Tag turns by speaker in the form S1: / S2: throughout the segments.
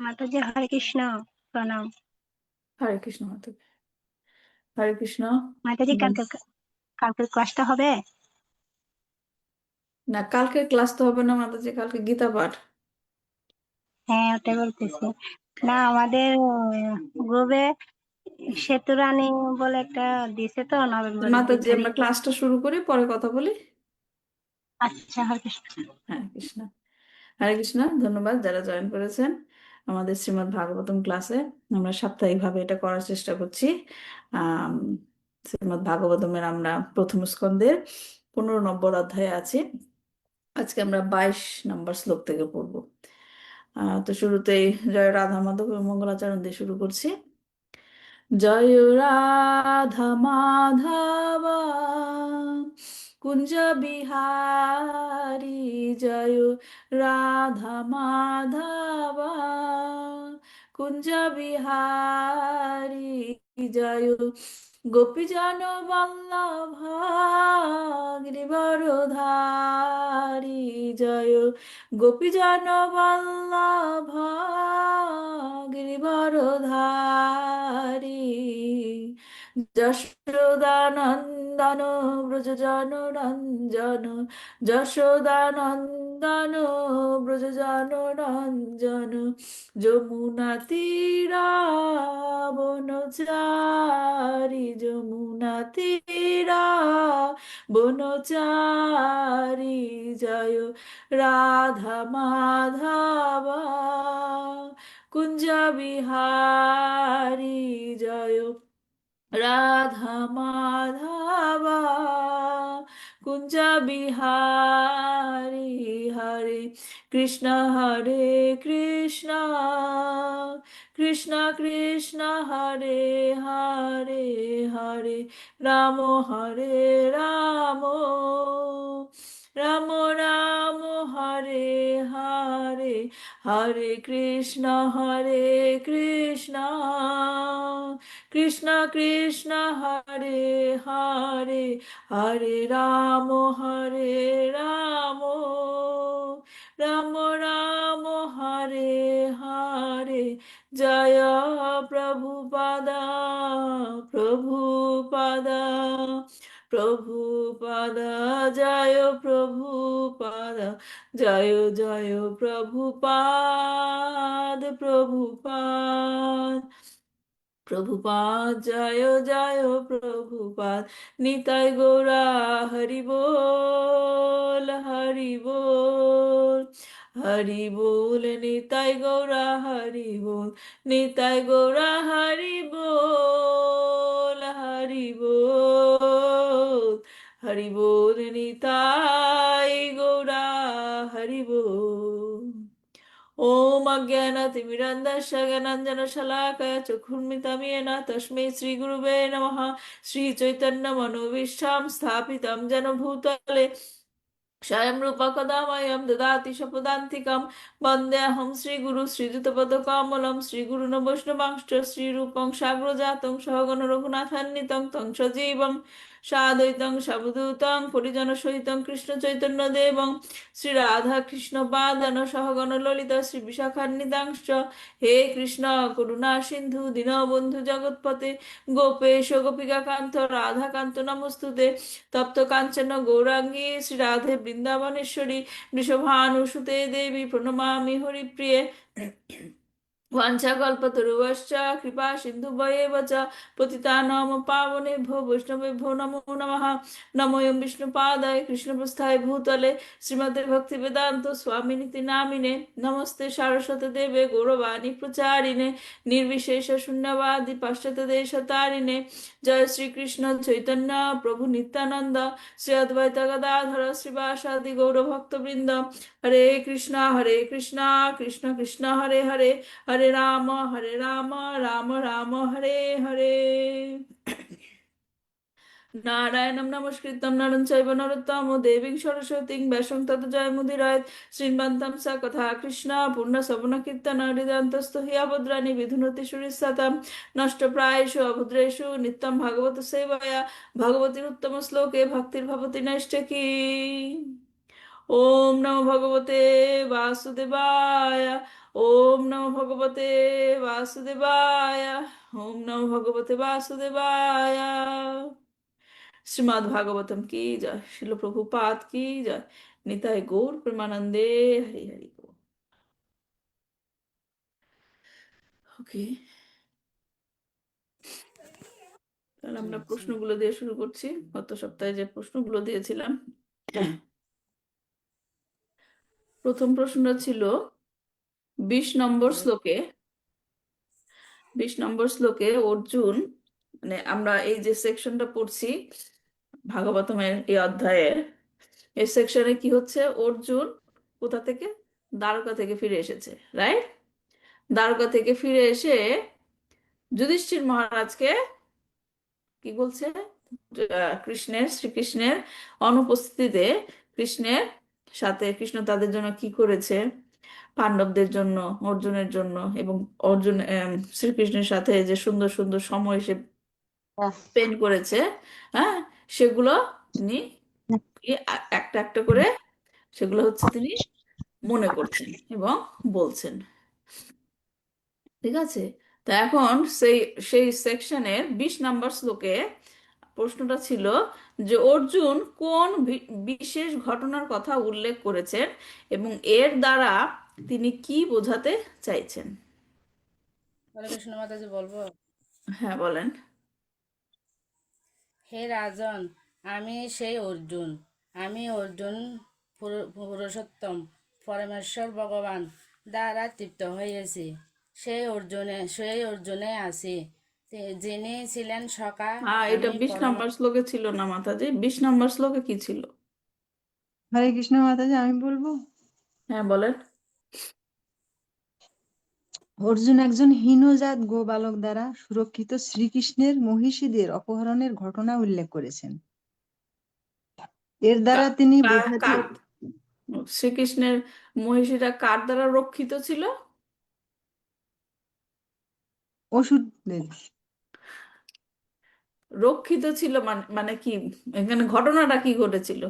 S1: মাতাজি, হরে কৃষ্ণ। প্রণাম।
S2: হরে কৃষ্ণ মাধব। হরে কৃষ্ণ।
S1: মাতাজি,
S2: বল-
S1: কালকে কালকের ক্লাসটা হবে?
S2: না, কালকে ক্লাস তো হবে না মাতাজি, কালকে গীতা পাঠ।
S1: হ্যাঁ, ওটাই বলতেছি। না, আমাদের গ্রুপে সেতু রানিং বলে একটা দিছে তো,
S2: তো
S1: নভেম্বরের দুই
S2: মাতাজি, আমরা
S1: তারিখ
S2: ক্লাসটা শুরু করি, পরে কথা বলি।
S1: আচ্ছা, হরে কৃষ্ণ।
S2: হরে কৃষ্ণ। হরে কৃষ্ণ। ধন্যবাদ যারা জয়েন করেছেন আমাদের শ্রীমদ্ ভাগবতম ক্লাসে। আমরা সাপ্তাহিকভাবে এটা করার চেষ্টা করছি। আম, শ্রীমদ্ ভাগবতমের আমরা প্রথম স্কন্ধের 15 নম্বর অধ্যায়ে আছি। আজকে আমরা 22 নম্বর শ্লোক থেকে পড়বো। তো শুরুতেই জয় রাধা মাধব এবং মঙ্গলাচরণ দিয়ে শুরু করছি। জয় রাধা মাধব কুঞ্জ বিহারী, জয় রাধা মাধব কুঞ্জ বিহারী, জয় গোপীজন বল্লভ গিরিবরধারী, জয় গোপীজন বল্লভ গিরিবরধারী, যশোদানন্দন ব্রজজন রঞ্জন, যশোদানন্দন ব্রজজন রঞ্জন, যমুনা তীরা বনচারী, যমুনা তীরা বনচারী, জয় রাধা মাধব কুঞ্জ বিহারী, জয় রাধা মাধব কুঞ্জ বিহারী, হরে কৃষ্ণ হরে কৃষ্ণ, কৃষ্ণ কৃষ্ণ হরে হরে, হরে রাম হরে রাম, রাম রাম হরে হরে, হরে কৃষ্ণ কৃষ্ণ, কৃষ্ণ কৃষ্ণ হরে হরে, হরে রাম রাম, রাম রাম হরে হরে, জয় প্রভুপাদা, প্রভুপাদা, প্রভুপাদা, জয় প্রভুপাদা, জয় জয় প্রভুপাদ, প্রভুপাদ, প্রভুপাদ, জয় জয় প্রভুপাদ, নিতাই গৌরা হরি বল, হরি বল, হরি বল, নিতাই গৌরা হরি বল, নিতাই গৌরা হরি বল, হরি বল, হরি বল, নিতাই গৌরা হরি বল। ওম অজ্ঞানতিমিরন্ধস্য জ্ঞানাঞ্জনশলাকয়া চক্ষুর্মিলিतं येन তস্मै শ্রীগুরুবে নমঃ। শ্রীচৈতন্যমনোভীষ্টাং স্থাপিतं যেন ভূতলে স্বয়ং রূপা কদা মह्यं দদাতি স্বপদান্তিকं। বন্দেऽহং শ্রীগুরু শ্রীযুতপদকমलं, শ্রীগুরুণ বৈষ্ণবাংশ্চ শ্রীরূপং সাগ্রজাতং সহগণ রঘুনাথান্বিতং तं সজীবং সাদ্বৈতং সাবধূতং পরিজনসহিতং কৃষ্ণ চৈতন্য দেবং শ্রী রাধা কৃষ্ণ পাদান সহগণ ললিতা শ্রী বিশাখান্বিতাংশ্চ। হে কৃষ্ণ করুণা সিন্ধু দীনবন্ধু জগৎপতে, গোপেশ গোপিকা কান্ত রাধাকান্ত নমস্তুতে। তপ্ত কাঞ্চন গৌরাঙ্গী শ্রী রাধে বৃন্দাবনেশ্বরী, বৃষভানুসুতে দেবী প্রণমামি হরিপ্রিয়ে। वाञ्छाकल्पतरुश्च कृपा सिन्धुभ्येव च पतितानां पावनेभ्यो वैष्णवेभ्यो नमो नमः। नमोऽयं विष्णुपादाय कृष्णप्रस्थाय भूतले श्रीमते भक्तिवेदान्त स्वामिनिति नामिने। नमस्ते सारस्वते देवे गौरवाणी प्रचारिणे, निर्विशेष शून्यवादी पाश्चात्य देशतारिणे। जय श्री कृष्ण चैतन्य प्रभु नित्यानंद, श्री अद्वैत गदाधर श्रीवासादि गौरभक्तवृंद। हरे कृष्णा कृष्ण कृष्ण हरे हरे, हरे राम राम राम हरे हरे। नारायणं नमस्कृतं नरं चैव नरोत्तमं देवीं सरस्वतीं व्यासं ततो जयमुदीरयेत्। श्रीमन्तं स कथा कृष्ण पूर्णश्रवणकीर्तन हृदयन्तस्थो हि अभद्राणि विधुनोति सुरिस्सतां। नष्टप्रायेषु अभद्रेषु नित्यं भागवत सेवया, भगवती उत्तम श्लोके भक्तिर्भवति नैष्ठिकी। ওম নমো ভগবতে বাসুদেবায়। ওম নমো ভগবতে বাসুদেবায়। ওম নমো ভগবতে বাসুদেবায়। শ্রীমদ্ ভাগবতম কি জয়, শিল প্রভুপাদ কি জয়, নিতাই গৌর প্রেমানন্দে, হরি হরি বল। ওকে, তাহলে আমরা প্রশ্নগুলো দিয়ে শুরু করছি। গত সপ্তাহে যে প্রশ্নগুলো দিয়েছিলাম, প্রথম প্রশ্নটা ছিল 20 নম্বর শ্লোকে। 20 নম্বর শ্লোকে অর্জুন, মানে আমরা এই যে সেকশনটা পড়ছি ভাগবতমের এই অধ্যায়ের, এই সেকশনে কি হচ্ছে, অর্জুন কোথা থেকে, দ্বারকা থেকে ফিরে এসেছে, রাইট? দ্বারকা থেকে ফিরে এসে যুধিষ্ঠির মহারাজকে কি বলছে, শ্রীকৃষ্ণের অনুপস্থিতিতে কৃষ্ণের সাথে, কৃষ্ণ তাদের জন্য কি করেছে, পাণ্ডবদের জন্য, অর্জুনের জন্য, এবং অর্জুন শ্রীকৃষ্ণের সাথে যে সুন্দর সুন্দর সময় সে স্পেন্ড করেছে, হ্যাঁ, সেগুলো তিনি একটা একটা করে সেগুলো হচ্ছে তিনি মনে করছেন এবং বলছেন। ঠিক আছে? তো এখন সেই সেই সেকশনের 20 নম্বর শ্লোকে প্রশ্নটা ছিল যে অর্জুন কোন বিশেষ ঘটনার কথা উল্লেখ করেছেন এবং এর দ্বারা তিনি কি বোঝাতে চাইছেন।
S3: হরে কৃষ্ণ মাতাজি বলবো।
S2: হ্যাঁ, বলেন।
S3: হে রাজন, আমি সেই অর্জুন। আমি অর্জুন পুরুষোত্তম পরমেশ্বর ভগবান দ্বারা তৃপ্ত হয়েছি। সেই অর্জুনে আছি, যিনি ছিলেন সখা।
S2: হ্যাঁ, এটা
S3: আমি
S2: 20 নম্বর শ্লোকে ছিল না মাতাজি, 20 নম্বর শ্লোকে কি ছিল?
S4: হরে কৃষ্ণ মাতাজি, আমি বলবো।
S2: হ্যাঁ, বলেন।
S4: অর্জুন একজন হীনজাত গোবালক দ্বারা সুরক্ষিত শ্রীকৃষ্ণের মহিষীদের অপহরণের ঘটনা উল্লেখ করেছেন। এর দ্বারা
S2: কা-
S4: তিনি
S2: কা-
S4: বোঝাতে
S2: কার শ্রীকৃষ্ণের মহিষীরা কার দ্বারা রক্ষিত ছিল?
S4: অসুরদের।
S2: রক্ষিত ছিল মানে মানে কি, এখানে ঘটনাটা কি ঘটেছিল?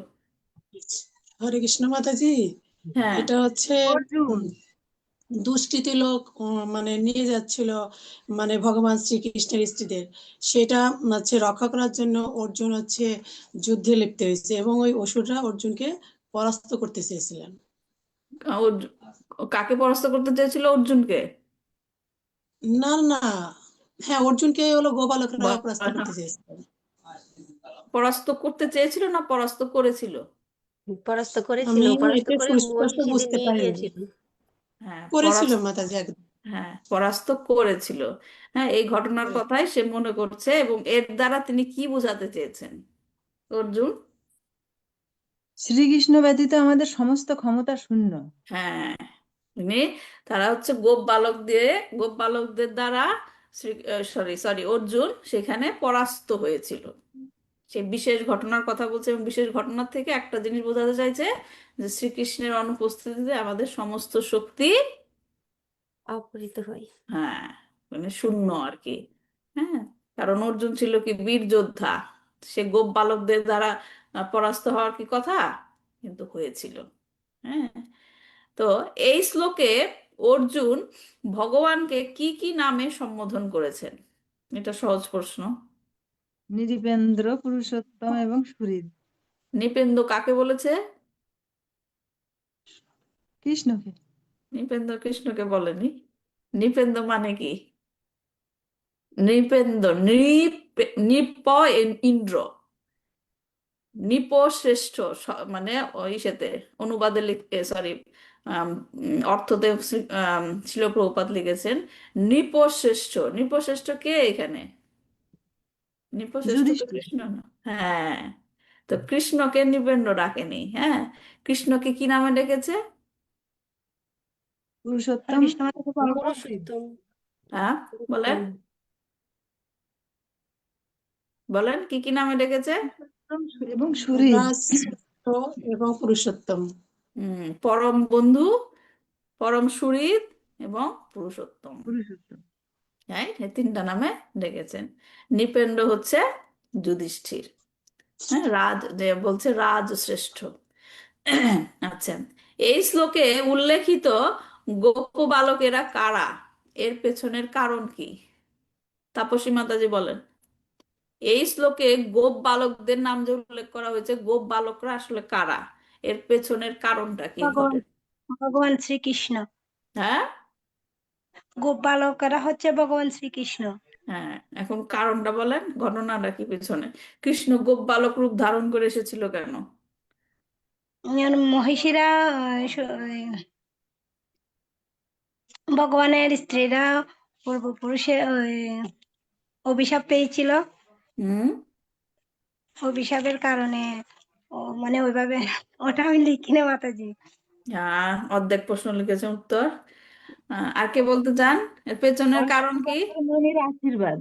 S5: হরে কৃষ্ণ মাতাজি,
S2: হ্যাঁ।
S5: এটা হচ্ছে
S4: অর্জুন
S5: দুষ্কৃতী লোক মানে নিয়ে যাচ্ছিল মানে ভগবান শ্রীকৃষ্ণের স্ত্রীদের, সেটা হচ্ছে রক্ষা করার জন্য অর্জুন হচ্ছে যুদ্ধে লিপ্ত হয়েছে এবং ওই অসুররা অর্জুনকে পরাস্ত করতে চেয়েছিলেন।
S2: কাকে পরাস্ত করতে চেয়েছিল, অর্জুনকে?
S5: না না, হ্যাঁ অর্জুনকে হলো গোপালকরা পরাস্ত
S2: বল না।
S5: করতে চেয়েছিলেন।
S2: পরাস্ত করতে চেয়েছিল না পরাস্ত করেছিল?
S6: পরাস্ত করেছিল,
S5: আমি
S6: পরাস্ত
S5: এটা
S6: করে
S5: সুস্পষ্ট
S6: মহিষীদের
S5: বুঝতে
S6: নিয়ে
S5: পারিনি।
S6: গিয়েছিল।
S2: হ্যাঁ,
S5: করেছিল
S2: পরাস্ত,
S5: মাতাজি একদম।
S2: হ্যাঁ পরাস্ত করেছিল। হ্যাঁ, এই ঘটনার কথাই সে মনে করছে এবং এর দ্বারা তিনি কি বোঝাতে চেয়েছেন অর্জুন?
S4: শ্রীকৃষ্ণ ব্যতীত আমাদের সমস্ত ক্ষমতা শূন্য।
S2: হ্যাঁ, তিনি, তারা হচ্ছে গোপ বালক দিয়ে, গোপ বালকদের দ্বারা শ্রী, সরি সরি অর্জুন সেখানে পরাস্ত হয়েছিল। সেই বিশেষ ঘটনার কথা বলছে এবং বিশেষ ঘটনার থেকে একটা জিনিস বোঝাতে চাইছে যে শ্রীকৃষ্ণের অনুপস্থিতিতে আমাদের সমস্ত শক্তি,
S6: অপহৃত হয়।
S2: হ্যাঁ, মানে শূন্য আর কি। হ্যাঁ, কারণ অর্জুন ছিল কি বীর যোদ্ধা, সে গোপ বালকদের দ্বারা পরাস্ত হওয়ার কি কথা, কিন্তু হয়েছিল। হ্যাঁ, তো এই শ্লোকে অর্জুন ভগবানকে কি কি নামে সম্বোধন করেছেন? এটা সহজ প্রশ্ন।
S4: নিরিপেন্দ্র, পুরুষোত্তম এবং সুহৃদ।
S2: নৃপেন্দ্র কাকে বলেছে?
S4: কৃষ্ণকে।
S2: নৃপেন্দ্র কৃষ্ণকে বলেনি। নৃপেন্দ্র মানে কি? নৃপেন্দ্র, ইন্দ্র, নৃপশ্রেষ্ঠ, মানে ওই সাথে অনুবাদে সরি, অর্থতে শিল প্রভুপাদ লিখেছেন নৃপশ্রেষ্ঠ। নৃপশ্রেষ্ঠ কে এখানে? নৃপশ্রেষ্ঠ তো
S4: যুধিষ্ঠির।
S2: কৃষ্ণ না। হ্যাঁ, তো কৃষ্ণকে নৃপেন্দ্র ডাকেনি। হ্যাঁ, কৃষ্ণকে কি নামে ডেকেছে?
S1: হরে
S4: পুরুষোত্তম
S1: কৃষ্ণ মাতাজি বলবো।
S4: সুহৃদ।
S6: পুরুষোত্তম।
S2: হ্যাঁ, বলেন,
S6: পুরুষোত্তম।
S2: বলেন কি কি নামে ডেকেছে?
S4: পুরুষোত্তম এবং সুহৃদ।
S5: রাজশ্রেষ্ঠ এবং পুরুষোত্তম।
S2: পরম বন্ধু, পরম সুহৃদ এবং পুরুষোত্তম।
S4: পুরুষোত্তম।
S2: হ্যাঁ, এই তিনটা নামে ডেকেছেন। নৃপেন্দ্র হচ্ছে যুধিষ্ঠির। হ্যাঁ, রাজ যে বলছে রাজ শ্রেষ্ঠ। আচ্ছা, এই শ্লোকে উল্লেখিত গোপ বালকেরা কারা, এর পেছনের কারণ কি? তাপসী মাতাজি বলেন। এই শ্লোকে গোপ বালকদের নাম যে উল্লেখ করা হয়েছে, গোপ বালকরা আসলে কারা, এর পেছনের কারণটা কি
S1: ভগবান
S2: ঘটে?
S1: ভগবান শ্রীকৃষ্ণ।
S2: হ্যাঁ।
S1: গোপালকেরা হচ্ছে ভগবান শ্রীকৃষ্ণ।
S2: হ্যাঁ, এখন কারণটা বলেন, ঘটনাটা কি পেছনে? কৃষ্ণ গোপ বালক রূপ ধারণ করে এসেছিল কেন?
S1: মহিষীরা ভগবানের স্ত্রীরা পূর্বপুরুষে অভিশাপ পেয়েছিল।
S2: হুম।
S1: অভিশাপের কারণে মানে ওইভাবে ওটা আমি লিখি না মাতাজি।
S2: হ্যাঁ, অর্ধেক প্রশ্ন লিখেছেন উত্তর। আর কে বলতে চান এর পেছনের কারণ কি?
S4: অষ্টবক্র মুনির আশীর্বাদ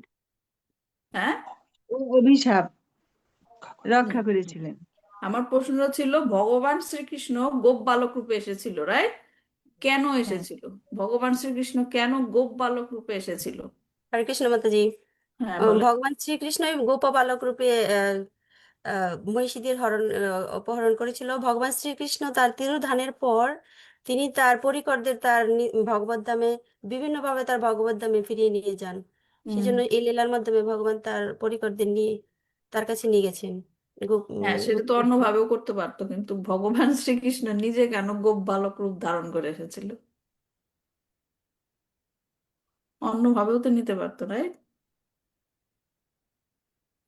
S2: হ্যাঁ।
S4: ও অভিশাপ রক্ষা করেছিলেন।
S2: আমার প্রশ্ন ছিল ভগবান শ্রীকৃষ্ণ গোপ বালক রূপে এসেছিল, রাইট? কেন
S4: হ্যাঁ,
S2: এসেছিল? ভগবান শ্রীকৃষ্ণ কেন গোপ বালক রূপে এসেছিল?
S6: হরে কৃষ্ণ মাতাজি।
S2: হ্যাঁ, বলে।
S6: ভগবান শ্রীকৃষ্ণই গোপবালক রূপে মহিষীদের অপহরণ করেছিল। ভগবান শ্রীকৃষ্ণ তার তিরোধানের পর তিনি তার পরিকরদের তার ভগবত ধামে বিভিন্নভাবে তার ভগবত ধামে ফিরিয়ে নিয়ে যান।
S2: হুম।
S6: সেজন্য এই লীলার মাধ্যমে ভগবান তার পরিকরদের নিয়ে তার কাছে নিয়ে গেছেন।
S2: হ্যাঁ, সেটা তো অন্যভাবেও করতে পারতো, কিন্তু ভগবান শ্রীকৃষ্ণ নিজে কেন গোপ বালক রূপ ধারণ করে এসেছিল? অন্যভাবেও তো নিতে পারতো, রাইট?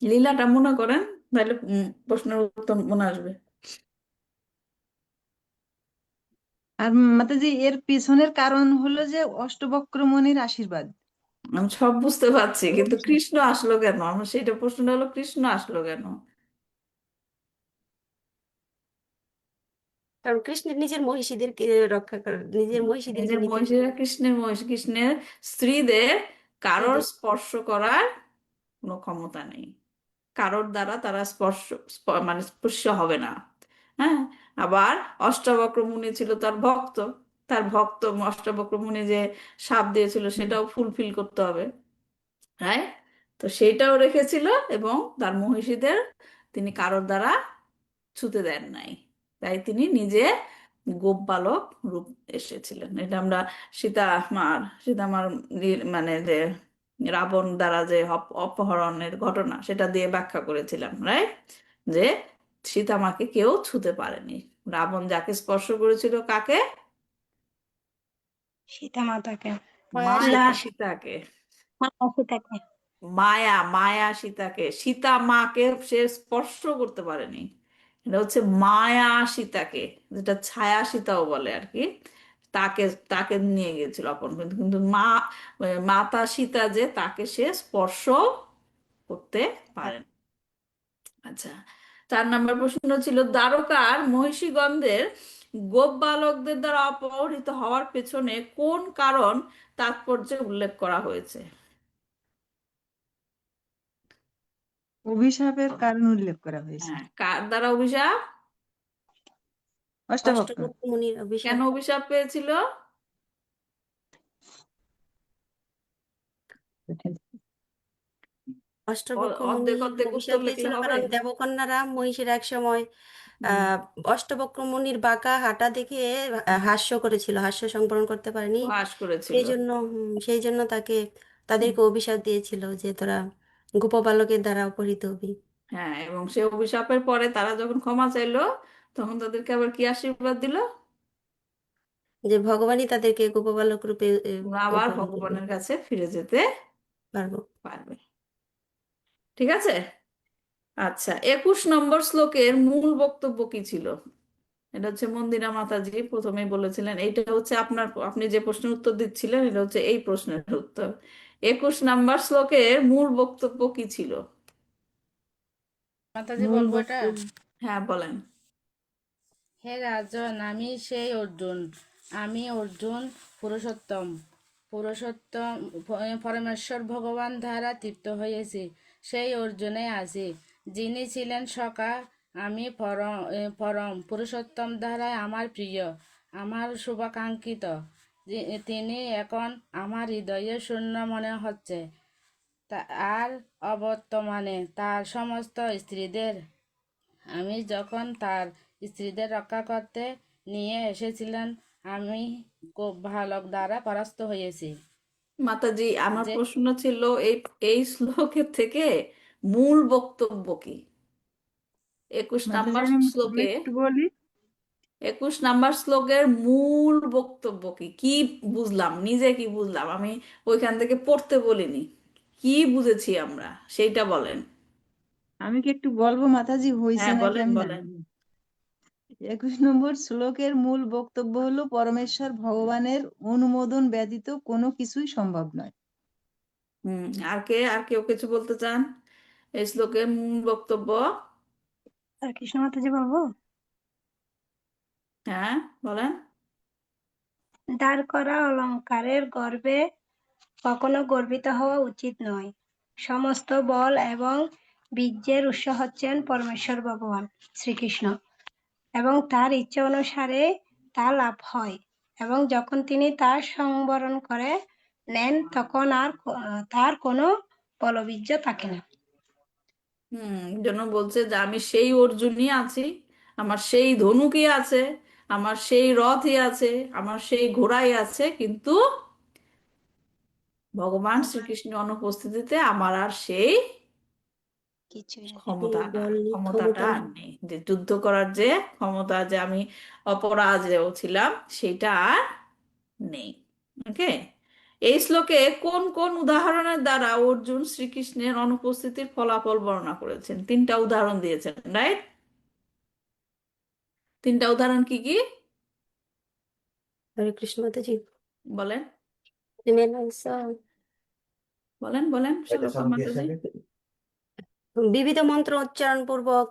S2: লীলাটা মনে করেন, তাহলে প্রশ্নের উত্তর মনে আসবে।
S4: আর মাতাজি এর পিছনের কারণ হলো যে অষ্টবক্র মুনির আশীর্বাদ।
S2: আমি সব বুঝতে পারছি, কিন্তু কৃষ্ণ আসলো কেন? আমার সেটা প্রশ্ন হলো, কৃষ্ণ আসলো কেন?
S6: কারণ কৃষ্ণের নিজের মহিষীদেরকে রক্ষা করার, নিজের মহিষীদেরকে
S2: নিজের
S6: নিতে
S2: মহিষীরা কৃষ্ণের মহিষ, কৃষ্ণের স্ত্রীদের কারোর
S6: স্ত্রীদের
S2: স্পর্শ করার কোনো ক্ষমতা নেই। কারোর দ্বারা তারা মানে স্পর্শ হবে না। হ্যাঁ। আবার অষ্টাবক্র মুনি ছিল তার ভক্ত। তার ভক্ত অষ্টাবক্র মুনি যে শাপ দিয়েছিল সেটাও ফুলফিল করতে হবে, রাইট? তো সেইটাও রেখেছিল, এবং তার মহিষীদের তিনি কারোর দ্বারা ছুতে দেন নাই। তাই তিনি নিজে গোপ বালক রূপ এসেছিলেন। এটা আমরা সীতামার মানে যে রাবণ দ্বারা যে অপহরণের ঘটনা, সেটা দিয়ে ব্যাখ্যা করেছিলাম, রাইট? যে সীতামাকে কেউ ছুতে পারেনি। রাবণ যাকে স্পর্শ করেছিল, কাকে?
S1: সীতা মাতাকে।
S6: মায়া
S2: মায়া
S1: না,
S2: সীতাকে।
S1: সীতাকে।
S2: মায়া মায়া সীতাকে, সীতা মাকে সে স্পর্শ করতে পারেনি। এটা হচ্ছে মায়া সীতাকে, যেটা ছায়া সীতাও বলে আর কি। তাকে তাকে নিয়ে গেছিল অপহরণ, কিন্তু কিন্তু মাতা সীতা যে, তাকে সে স্পর্শ করতে পারেন। আচ্ছা, 4 নম্বর প্রশ্ন ছিল দ্বারকার মহিষীগণদের গোপ বালকদের দ্বারা অপহৃত হওয়ার পেছনে কোন কারণ তাৎপর্যে উল্লেখ করা হয়েছে?
S4: অভিশাপের কারণ উল্লেখ করা হয়েছে।
S2: হ্যাঁ, কার দ্বারা অভিশাপ?
S4: অষ্টবক্র।
S6: অষ্টবক্র মুনির
S2: কেন
S6: অভিশাপ।
S2: অভিশাপ পেয়েছিল?
S6: অষ্টবক্র মুনি
S2: অর্ধেক অর্ধেক উত্তর
S6: অভিশাপ
S2: লিখলে
S6: পেয়েছিল
S2: হবে?
S6: কারণ দেবকন্যারা মহিষীর এক সময়
S2: হুম।
S6: অষ্টবক্র মুনির বাঁকা হাঁটা দেখে হাস্য করেছিল, হাস্য সংবরণ করতে পারেনি।
S2: উপহাস করেছিল।
S6: সেই জন্য সেই জন্য তাদেরকে অভিশাপ দিয়েছিল যে তোরা গোপবালকের দ্বারা অপহৃত হবি।
S2: হ্যাঁ, এবং সে অভিশাপের পরে তারা যখন ক্ষমা চাইলো, তখন তাদেরকে আবার কি আশীর্বাদ দিল?
S6: যে ভগবানই তাদেরকে গোপবালক রূপে
S2: তোমরা আবার
S6: অপহরণ করবে
S2: ভগবানের কাছে ফিরে যেতে
S6: পারবো।
S2: পারবে। ঠিক আছে। আচ্ছা, 21 নম্বর শ্লোকের মূল বক্তব্য কি ছিল? এটা হচ্ছে মন্দিরা মাতাজি প্রথমেই বলেছিলেন। এইটা হচ্ছে আপনি যে প্রশ্নের উত্তর দিচ্ছিলেন, এটা হচ্ছে এই প্রশ্নের উত্তর। 21 নম্বর শ্লোকের মূল বক্তব্য কি ছিল?
S3: মাতাজি
S4: মূল
S3: বলবো এটা?
S4: বক্তব্য
S2: হ্যাঁ, বলেন।
S3: হে রাজন, আমি সেই অর্জুন। আমি অর্জুন পুরুষোত্তম। পুরুষোত্তম পরমেশ্বর ভগবান দ্বারা তৃপ্ত হয়েছি। সেই অর্জুনে আছি, যিনি ছিলেন সখা। আমি পরম পুরুষোত্তম দ্বারা আমার প্রিয়, আমার শুভাকাঙ্ক্ষিত। তিনি এখন আমার হৃদয়ে শূন্য মনে হচ্ছে। আর অবর্তমানে তার সমস্ত স্ত্রীদের আমি যখন তার স্ত্রীদের রক্ষা করতে নিয়ে এসেছিলেন। আমি গোবালক দ্বারা পরাস্ত হয়েছি।
S2: মাতাজি, আমার
S3: যে
S2: প্রশ্ন ছিল এই এই শ্লোকের থেকে মূল বক্তব্য কি? 21 নম্বর
S4: মাতাজি আমি
S2: শ্লোকে,
S4: একটু বলি।
S2: 21 নম্বর শ্লোকের মূল বক্তব্য কি কি বুঝলাম, নিজে কি বুঝলাম? আমি ওইখান থেকে পড়তে বলিনি, কি বুঝেছি আমরা সেইটা বলেন।
S4: আমি কি একটু বলবো মাতাজি, হয়েছে
S2: হ্যাঁ,
S4: নাকি
S2: বলেন
S4: আমি
S2: বলেন।
S4: জানি না। 21 নম্বর শ্লোকের মূল বক্তব্য হলো পরমেশ্বর ভগবানের অনুমোদন ব্যতীত কোনো কিছুই সম্ভব নয়।
S2: আর কেউ কিছু বলতে চান? এই শ্লোকের মূল বক্তব্য।
S1: আর কৃষ্ণ মাতাজি বলবো?
S2: হ্যাঁ, বলেন।
S1: দাঁড় করা অলংকারের গর্বে কখনো গর্বিত হওয়া উচিত নয়। সমস্ত বল এবং বীর্যের উৎস হচ্ছেন পরমেশ্বর ভগবান শ্রীকৃষ্ণ, এবং তার ইচ্ছে অনুসারে তা লাভ হয়, এবং যখন তিনি তা সংবরণ করে নেন তখন আর তার কোনো বলবীর্য থাকে না।
S2: জন্য বলছে যে আমি সেই অর্জুনই আছি, আমার সেই ধনুকই আছে, আমার সেই রথই আছে, আমার সেই ঘোড়াই আছে, কিন্তু ভগবান শ্রীকৃষ্ণের অনুপস্থিতিতে আমার আর সেই
S1: কিছুই নেই।
S6: এই
S2: ক্ষমতাটা
S6: বল নেই,
S2: ক্ষমতাটা
S6: ক্ষমতা
S2: আর
S6: নেই।
S2: নেই, যে যুদ্ধ করার যে ক্ষমতা, যে আমি অপরাজেয় ছিলাম, সেটা আর নেই। ওকে। এই শ্লোকে কোন কোন উদাহরণের দ্বারা অর্জুন শ্রীকৃষ্ণের অনুপস্থিতির ফলাফল বর্ণনা করেছেন? 3টা উদাহরণ দিয়েছেন, রাইট? 3টা উদাহরণ কি কি
S6: হরে কৃষ্ণ মাতাজি।
S2: বলেন?
S6: Female also,
S2: বলেন বলেন সরলা মাতাজি।
S6: বিবিধ মন্ত্র উচ্চারণ পূর্বক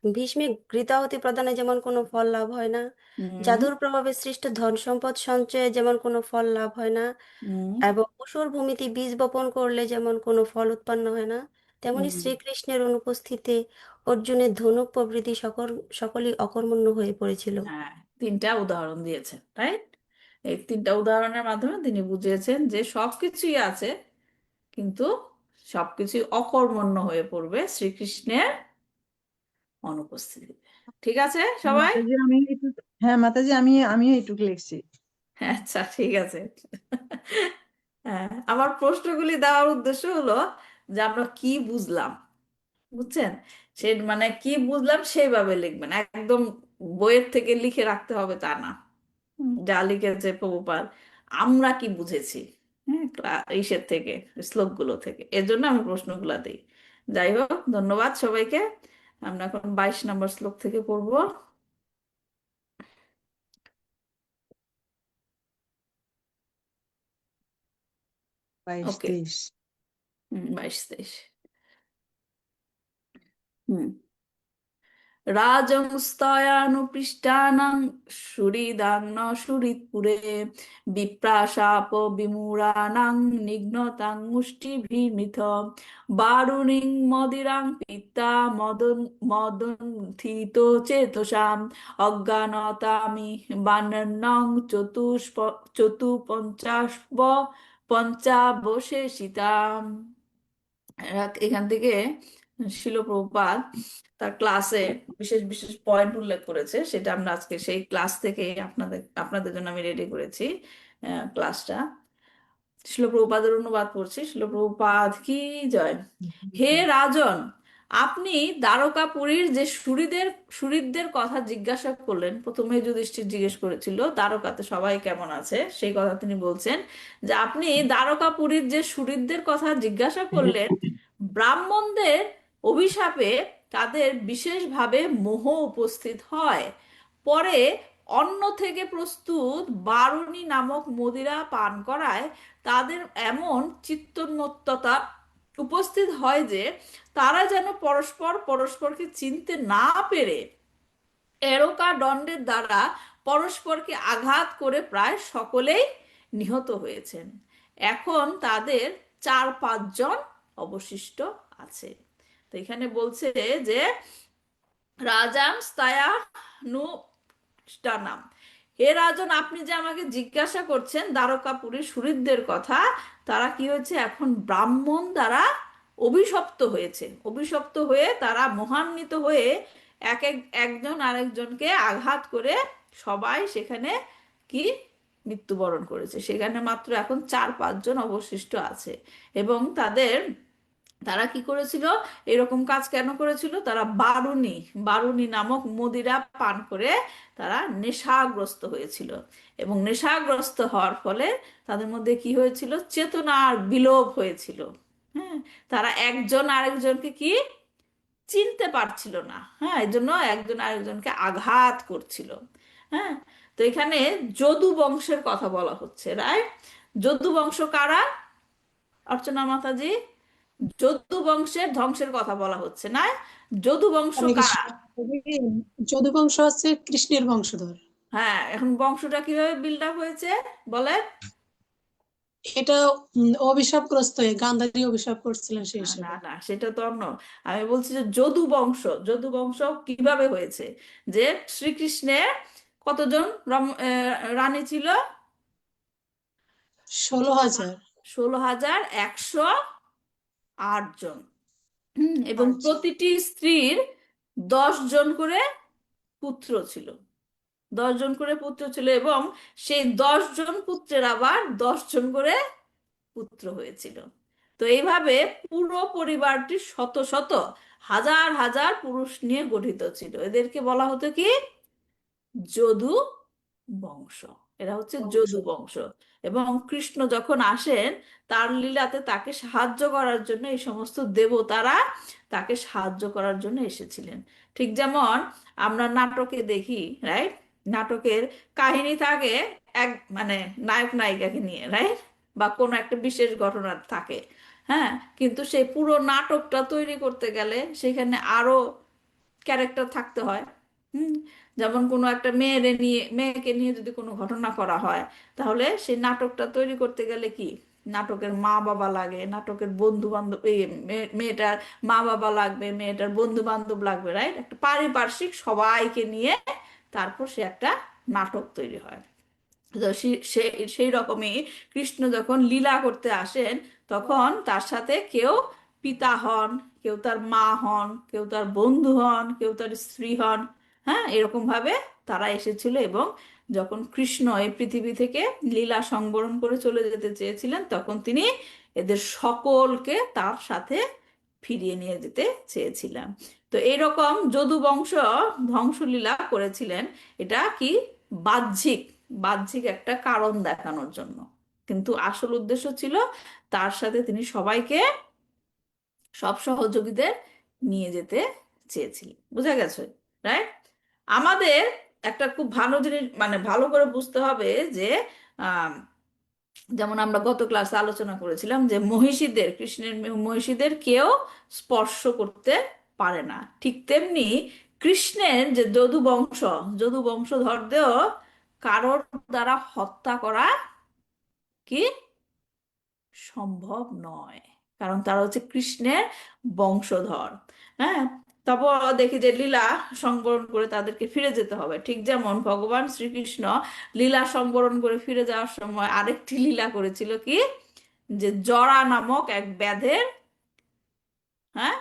S6: ভীষ্মিক ঘৃতাহুতি প্রদানে যেমন কোনো ফল লাভ হয় না,
S2: হুম।
S6: জাদুর প্রভাবে সৃষ্ট ধন সম্পদ সঞ্চয়ে যেমন কোনো ফল লাভ হয় না,
S2: হুম।
S6: এবং অসুর ভূমিতে বীজ বপন করলে যেমন কোনো ফল উৎপন্ন হয় না, তেমনি
S2: হুম।
S6: শ্রীকৃষ্ণের অনুপস্থিতিতে অর্জুনের ধনুক প্রভৃতি সকলই অকর্মণ্য হয়ে পড়েছিল।
S2: হ্যাঁ, 3টা উদাহরণ দিয়েছেন, রাইট? এই 3টা উদাহরণের মাধ্যমে তিনি বুঝিয়েছেন যে সবকিছুই আছে, কিন্তু সবকিছুই অকর্মণ্য হয়ে পড়বে শ্রীকৃষ্ণের অনুপস্থিতিতে। ঠিক আছে
S4: হ্যাঁ
S2: সবাই?
S4: মাতাজি আমি একটু, হ্যাঁ মাতাজি আমিও একটু লিখছি।
S2: আচ্ছা, ঠিক আছে। হ্যাঁ, আমার প্রশ্নগুলি দেওয়ার উদ্দেশ্য হলো যে আমরা কি বুঝলাম, বুঝছেন? সে মানে কি বুঝলাম সেইভাবে লিখবেন, একদম বইয়ের থেকে লিখে রাখতে হবে তা না। যা লিখেছে প্রভুপাদ, আমরা কি বুঝেছি, হ্যাঁ, ইসের থেকে, শ্লোকগুলো থেকে, এর জন্য আমি প্রশ্নগুলো দিই। যাই হোক, ধন্যবাদ সবাইকে। আমরা এখন 22 নম্বর শ্লোক থেকে পড়বো।
S4: 22,
S2: ওকে।
S4: 23।
S2: 22, 23। হুম। রাজংস্তয়ানুপৃষ্টানাং সুহৃদাং ন সুহৃৎপুরে বিপ্রাশাপ বিমূঢ়ানাং নিঘ্নতাং মুষ্টিভির্মিথ বারুণীং মদিরাং পিত্তা মদন্থিত চেতসাম অজ্ঞানতামি বানন্নং চতুপঞ্চাশব পঞ্চাবশেষিতাম। এখান থেকে শিল প্রভুপাদ তার ক্লাসে বিশেষ বিশেষ পয়েন্ট উল্লেখ করেছে, সেটা আমরা আজকে সেই ক্লাস থেকে আপনাদের আপনাদের জন্য আমি রেডি করেছি ক্লাসটা। শিল প্রভুপাদের অনুবাদ পড়ছি। শিল প্রভুপাদ কি জয়। হে রাজন, আপনি দ্বারকাপুরীর যে সুহৃদদের কথা জিজ্ঞাসা করলেন, প্রথমে যুধিষ্ঠির জিজ্ঞেস করেছিল দ্বারকাতে সবাই কেমন আছে, সেই কথা তিনি বলছেন যে আপনি দ্বারকাপুরীর যে সুহৃদদের কথা জিজ্ঞাসা করলেন, ব্রাহ্মণদের অভিশাপে তাদের বিশেষভাবে মোহ উপস্থিত হয়, পরে অন্ন থেকে প্রস্তুত বারুণী নামক মদিরা পান করায় তাদের এমন চিত্তোন্মত্ততা উপস্থিত হয় যে তারা যেন পরস্পর পরস্পরকে চিনতে না পেরে এরকা দণ্ডের দ্বারা পরস্পরকে আঘাত করে প্রায় সকলেই নিহত হয়েছেন। এখন তাদের 4-5 জন অবশিষ্ট আছে। তো এখানে বলছে যে রাজাম স্তায়া নু নাম, হে রাজন, আপনি যে আমাকে জিজ্ঞাসা করছেন দ্বারকাপুরীর সুহৃদদের কথা, তারা কি হয়েছে, এখন ব্রাহ্মণ দ্বারা অভিশপ্ত হয়ে তারা মহান্বিত হয়ে একজন আরেকজনকে আঘাত করে সবাই সেখানে কি মৃত্যুবরণ করেছে। সেখানে মাত্র এখন 4-5 জন অবশিষ্ট আছে। এবং তারা কি করেছিল, এরকম কাজ কেন করেছিল? তারা বারুনি বারুনি নামক মদিরা পান করে তারা নেশাগ্রস্ত হয়েছিল। এবং নেশাগ্রস্ত হওয়ার ফলে তাদের মধ্যে কি হয়েছিল? চেতনার বিলোপ হয়েছিল। হ্যাঁ, তারা একজন আরেকজনকে কি চিনতে পারছিল না। হ্যাঁ, এই জন্য একজন আরেকজনকে আঘাত করছিল। হ্যাঁ, তো এখানে যদু বংশের কথা বলা হচ্ছে, রাইট? যদু বংশ কারা, অর্চনা মাতাজি? যদু বংশের ধ্বংসের কথা বলা হচ্ছে না? যদু বংশ
S5: হরে কৃষ্ণ।
S2: কারা?
S5: যদুবংশ হচ্ছে কৃষ্ণের বংশধর।
S2: হ্যাঁ, এখন বংশটা কিভাবে বিল্ড আপ হয়েছে বলে?
S5: এটা অভিশাপগ্রস্ত হয়ে গান্ধারী অভিশাপ করছিলেন সেই
S2: না না
S5: হিসেবে।
S2: না, সেটা তো অন্য। আমি বলছি যে যদু বংশ কিভাবে হয়েছে? যে শ্রীকৃষ্ণের কতজন রানী ছিল?
S5: 16,000।
S2: 16,108 জন। এবং
S5: আচ্ছা।
S2: প্রতিটি স্ত্রীর 10 জন করে পুত্র ছিল। 10 জন করে পুত্র ছিল, এবং সেই 10 জন পুত্রের আবার 10 জন করে পুত্র হয়েছিল। তো এইভাবে পুরো পরিবারটি শত শত হাজার হাজার পুরুষ নিয়ে গঠিত ছিল। এদেরকে বলা হতো কি? যদু বংশ। এরা হচ্ছে
S5: বংশ।
S2: যদু বংশ। এবং কৃষ্ণ যখন আসেন তার লীলাতে তাকে সাহায্য করার জন্য এই সমস্ত দেবতারা তাকে সাহায্য করার জন্য এসেছিলেন। ঠিক যেমন আমরা নাটকে দেখি, রাইট? নাটকের কাহিনী থাকে এক মানে নায়ক নায়িকাকে নিয়ে, রাইট? বা কোনো একটা বিশেষ ঘটনা থাকে। হ্যাঁ, কিন্তু সেই পুরো নাটকটা তৈরি করতে গেলে সেখানে আরো ক্যারেক্টার থাকতে হয়। হুম, যেমন কোনো একটা মেয়েকে নিয়ে যদি কোনো ঘটনা করা হয়, তাহলে সেই নাটকটা তৈরি করতে গেলে কি নাটকের মা বাবা লাগে, নাটকের বন্ধু বান্ধব, এই মেয়েটার মা বাবা লাগবে, মেয়েটার বন্ধু বান্ধব লাগবে, রাইট? একটা পারিপার্শ্বিক সবাইকে নিয়ে তারপর সে একটা নাটক তৈরি হয়। তো সেই রকমই কৃষ্ণ যখন লীলা করতে আসেন, তখন তার সাথে কেউ পিতা হন, কেউ তার মা হন, কেউ তার বন্ধু হন, কেউ তার স্ত্রী হন। হ্যাঁ, এরকম ভাবে তারা এসেছিল। এবং যখন কৃষ্ণ এই পৃথিবী থেকে লীলা সংবরণ করে চলে যেতে চেয়েছিলেন, তখন তিনি এদের সকলকে তার সাথে ফিরিয়ে নিয়ে যেতে চেয়েছিলেন। তো এইরকম যদু বংশ ধ্বংসলীলা করেছিলেন। এটা কি বাহ্যিক বাহ্যিক একটা কারণ দেখানোর জন্য, কিন্তু আসল উদ্দেশ্য ছিল তার সাথে তিনি সব সহযোগীদের নিয়ে যেতে চেয়েছিলেন। বুঝা গেছে, রাইট? আমাদের একটা খুব ভালো জিনিস ভালো করে বুঝতে হবে যে আহ যেমন আমরা গত ক্লাসে আলোচনা করেছিলাম যে কৃষ্ণের মহিষীদের কেউ স্পর্শ করতে পারে না। ঠিক তেমনি কৃষ্ণের যে যদু বংশধরদেরও কারোর দ্বারা হত্যা করা কি সম্ভব নয়, কারণ তারা হচ্ছে কৃষ্ণের বংশধর। হ্যাঁ, তারপর দেখি যে লীলা সংবরণ করে তাদেরকে ফিরে যেতে হবে। ঠিক যেমন ভগবান শ্রীকৃষ্ণ লীলা সংবরণ করে ফিরে যাওয়ার সময় আরেকটি লীলা করেছিল কি, যে জরা নামক এক ব্যাধের, হ্যাঁ,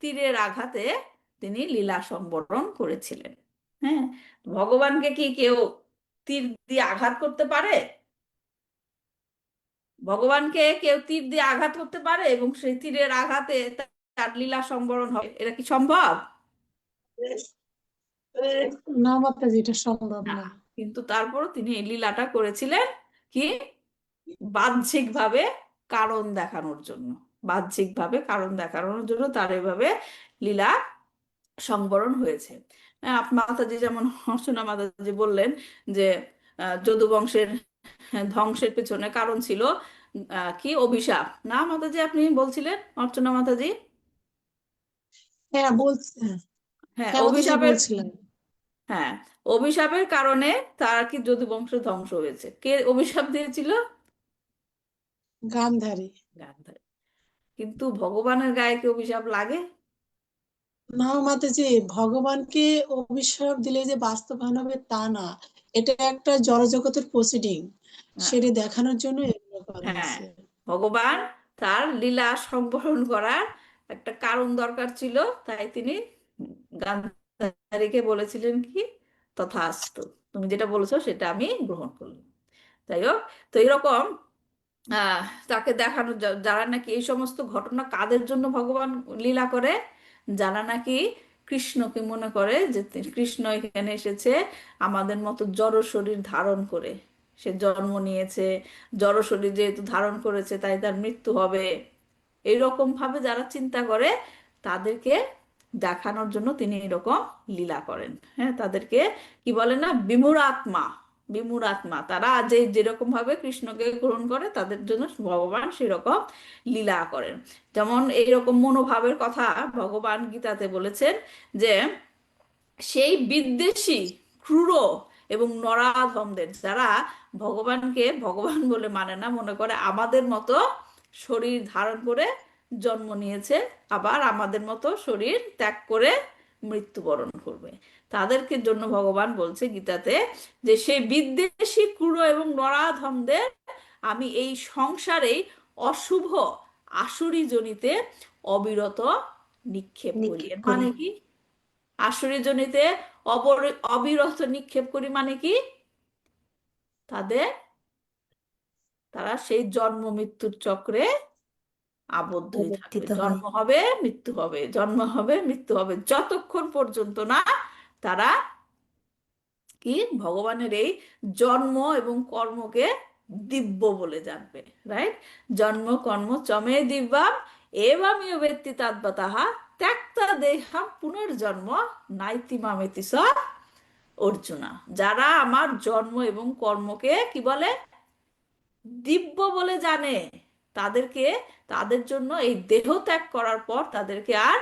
S2: তীরের আঘাতে তিনি লীলা সংবরণ করেছিলেন। হ্যাঁ, ভগবানকে কি কেউ তীর দিয়ে আঘাত করতে পারে? ভগবানকে কেউ তীর দিয়ে আঘাত করতে পারে এবং সেই তীরের আঘাতে তার লীলা সংবরণ হয়? এটা কি সম্ভব?
S5: না মাতাজি, এটা সম্ভব
S2: না।
S5: না।
S2: কিন্তু তারপরও তিনি এই লীলাটা করেছিলেন কি বাহ্যিক ভাবে কারণ দেখানোর জন্য। বাহ্যিক ভাবে কারণ দেখানোর জন্য তার এভাবে লীলা সংবরণ হয়েছে। মাতাজি যেমন অর্চনা মাতাজি বললেন যে যদু বংশের ধ্বংসের পেছনে কারণ ছিল কি অভিশাপ। না মাতাজি, আপনি বলছিলেন অর্চনা মাতাজি?
S5: হ্যাঁ বলছি।
S2: হ্যাঁ,
S5: হ্যাঁ মাতাজি
S2: অভিশাপের।
S5: বলছিলেন।
S2: হ্যাঁ, অভিশাপের কারণে তার কি যদু বংশ ধ্বংস হয়েছে। কে অভিশাপ দিয়েছিল?
S5: গান্ধারী।
S2: গান্ধারী। কিন্তু ভগবানের গায়ে কি অভিশাপ লাগে?
S5: না মাতাজি, ভগবানকে অভিশাপ দিলে যে বাস্তবায়ন হবে তা না। এটা একটা জড়জগতের প্রসিডিং,
S2: হ্যাঁ,
S5: সেটা দেখানোর জন্য এগুলো করা
S2: হ্যাঁ,
S5: হয়েছে।
S2: ভগবান তার লীলা সংবরণ করার একটা কারণ দরকার ছিল, তাই তিনি গান্ধারীকে বলেছিলেন কি, তথাস্তু, তুমি যেটা বলেছো সেটা আমি গ্রহণ করলাম। যাই হোক, তো এরকম আহ তাকে দেখানো যারা নাকি এই সমস্ত ঘটনা কাদের জন্য ভগবান লীলা করে, যারা নাকি কৃষ্ণকে মনে করে যে কৃষ্ণ এখানে এসেছে আমাদের মতো জড় শরীর ধারণ করে, সে জন্ম নিয়েছে, জড় শরীর যেহেতু ধারণ করেছে তাই তার মৃত্যু হবে, এইরকম ভাবে যারা চিন্তা করে তাদেরকে দেখানোর জন্য তিনি এরকম লীলা করেন। হ্যাঁ, তাদেরকে কি বলে না, বিমূঢ় আত্মা, বিমূঢ় আত্মা, তারা যে যেরকম ভাবে কৃষ্ণকে গ্রহণ করে তাদের জন্য ভগবান সেরকম লীলা করেন। যেমন এইরকম মনোভাবের কথা ভগবান গীতাতে বলেছেন যে সেই বিদ্বেষী, ক্রূর এবং নরাধমদের, যারা ভগবানকে ভগবান বলে মানে না, মনে করে আমাদের মতো শরীর ধারণ করে জন্ম নিয়েছে, আবার আমাদের মতো শরীর ত্যাগ করে মৃত্যুবরণ করবে, তাদেরকে জন্য ভগবান বলছে গীতাতে যে সেই বিদ্বেষী, ক্রূর এবং নরাধমদের আমি এই সংসারে অশুভ আসুরি জনিতে অবিরত নিক্ষেপ করি। এর মানে কি? আসুরি জনিতে অবিরত নিক্ষেপ করি মানে কি, তাদের, তারা সেই জন্ম মৃত্যুর চক্রে আবদ্ধই থাকবে,
S1: প্রবর্তিত হয়।
S2: জন্ম হবে মৃত্যু হবে, জন্ম হবে মৃত্যু হবে, যতক্ষণ পর্যন্ত না তারা কি ভগবানের এই জন্ম এবং কর্মকে দিব্য বলে জানবে। রাইট? জন্ম কর্ম চমে দিব্যাম এবামিও বেত্তি তাহা ত্যক্তা দেহাম পুনর্জন্ম নাইতি মামেতি স অর্জুনা। যারা আমার জন্ম এবং কর্মকে কি বলে, দিব্য বলে জানে, তাদেরকে, তাদের জন্য এই দেহ ত্যাগ করার পর তাদেরকে আর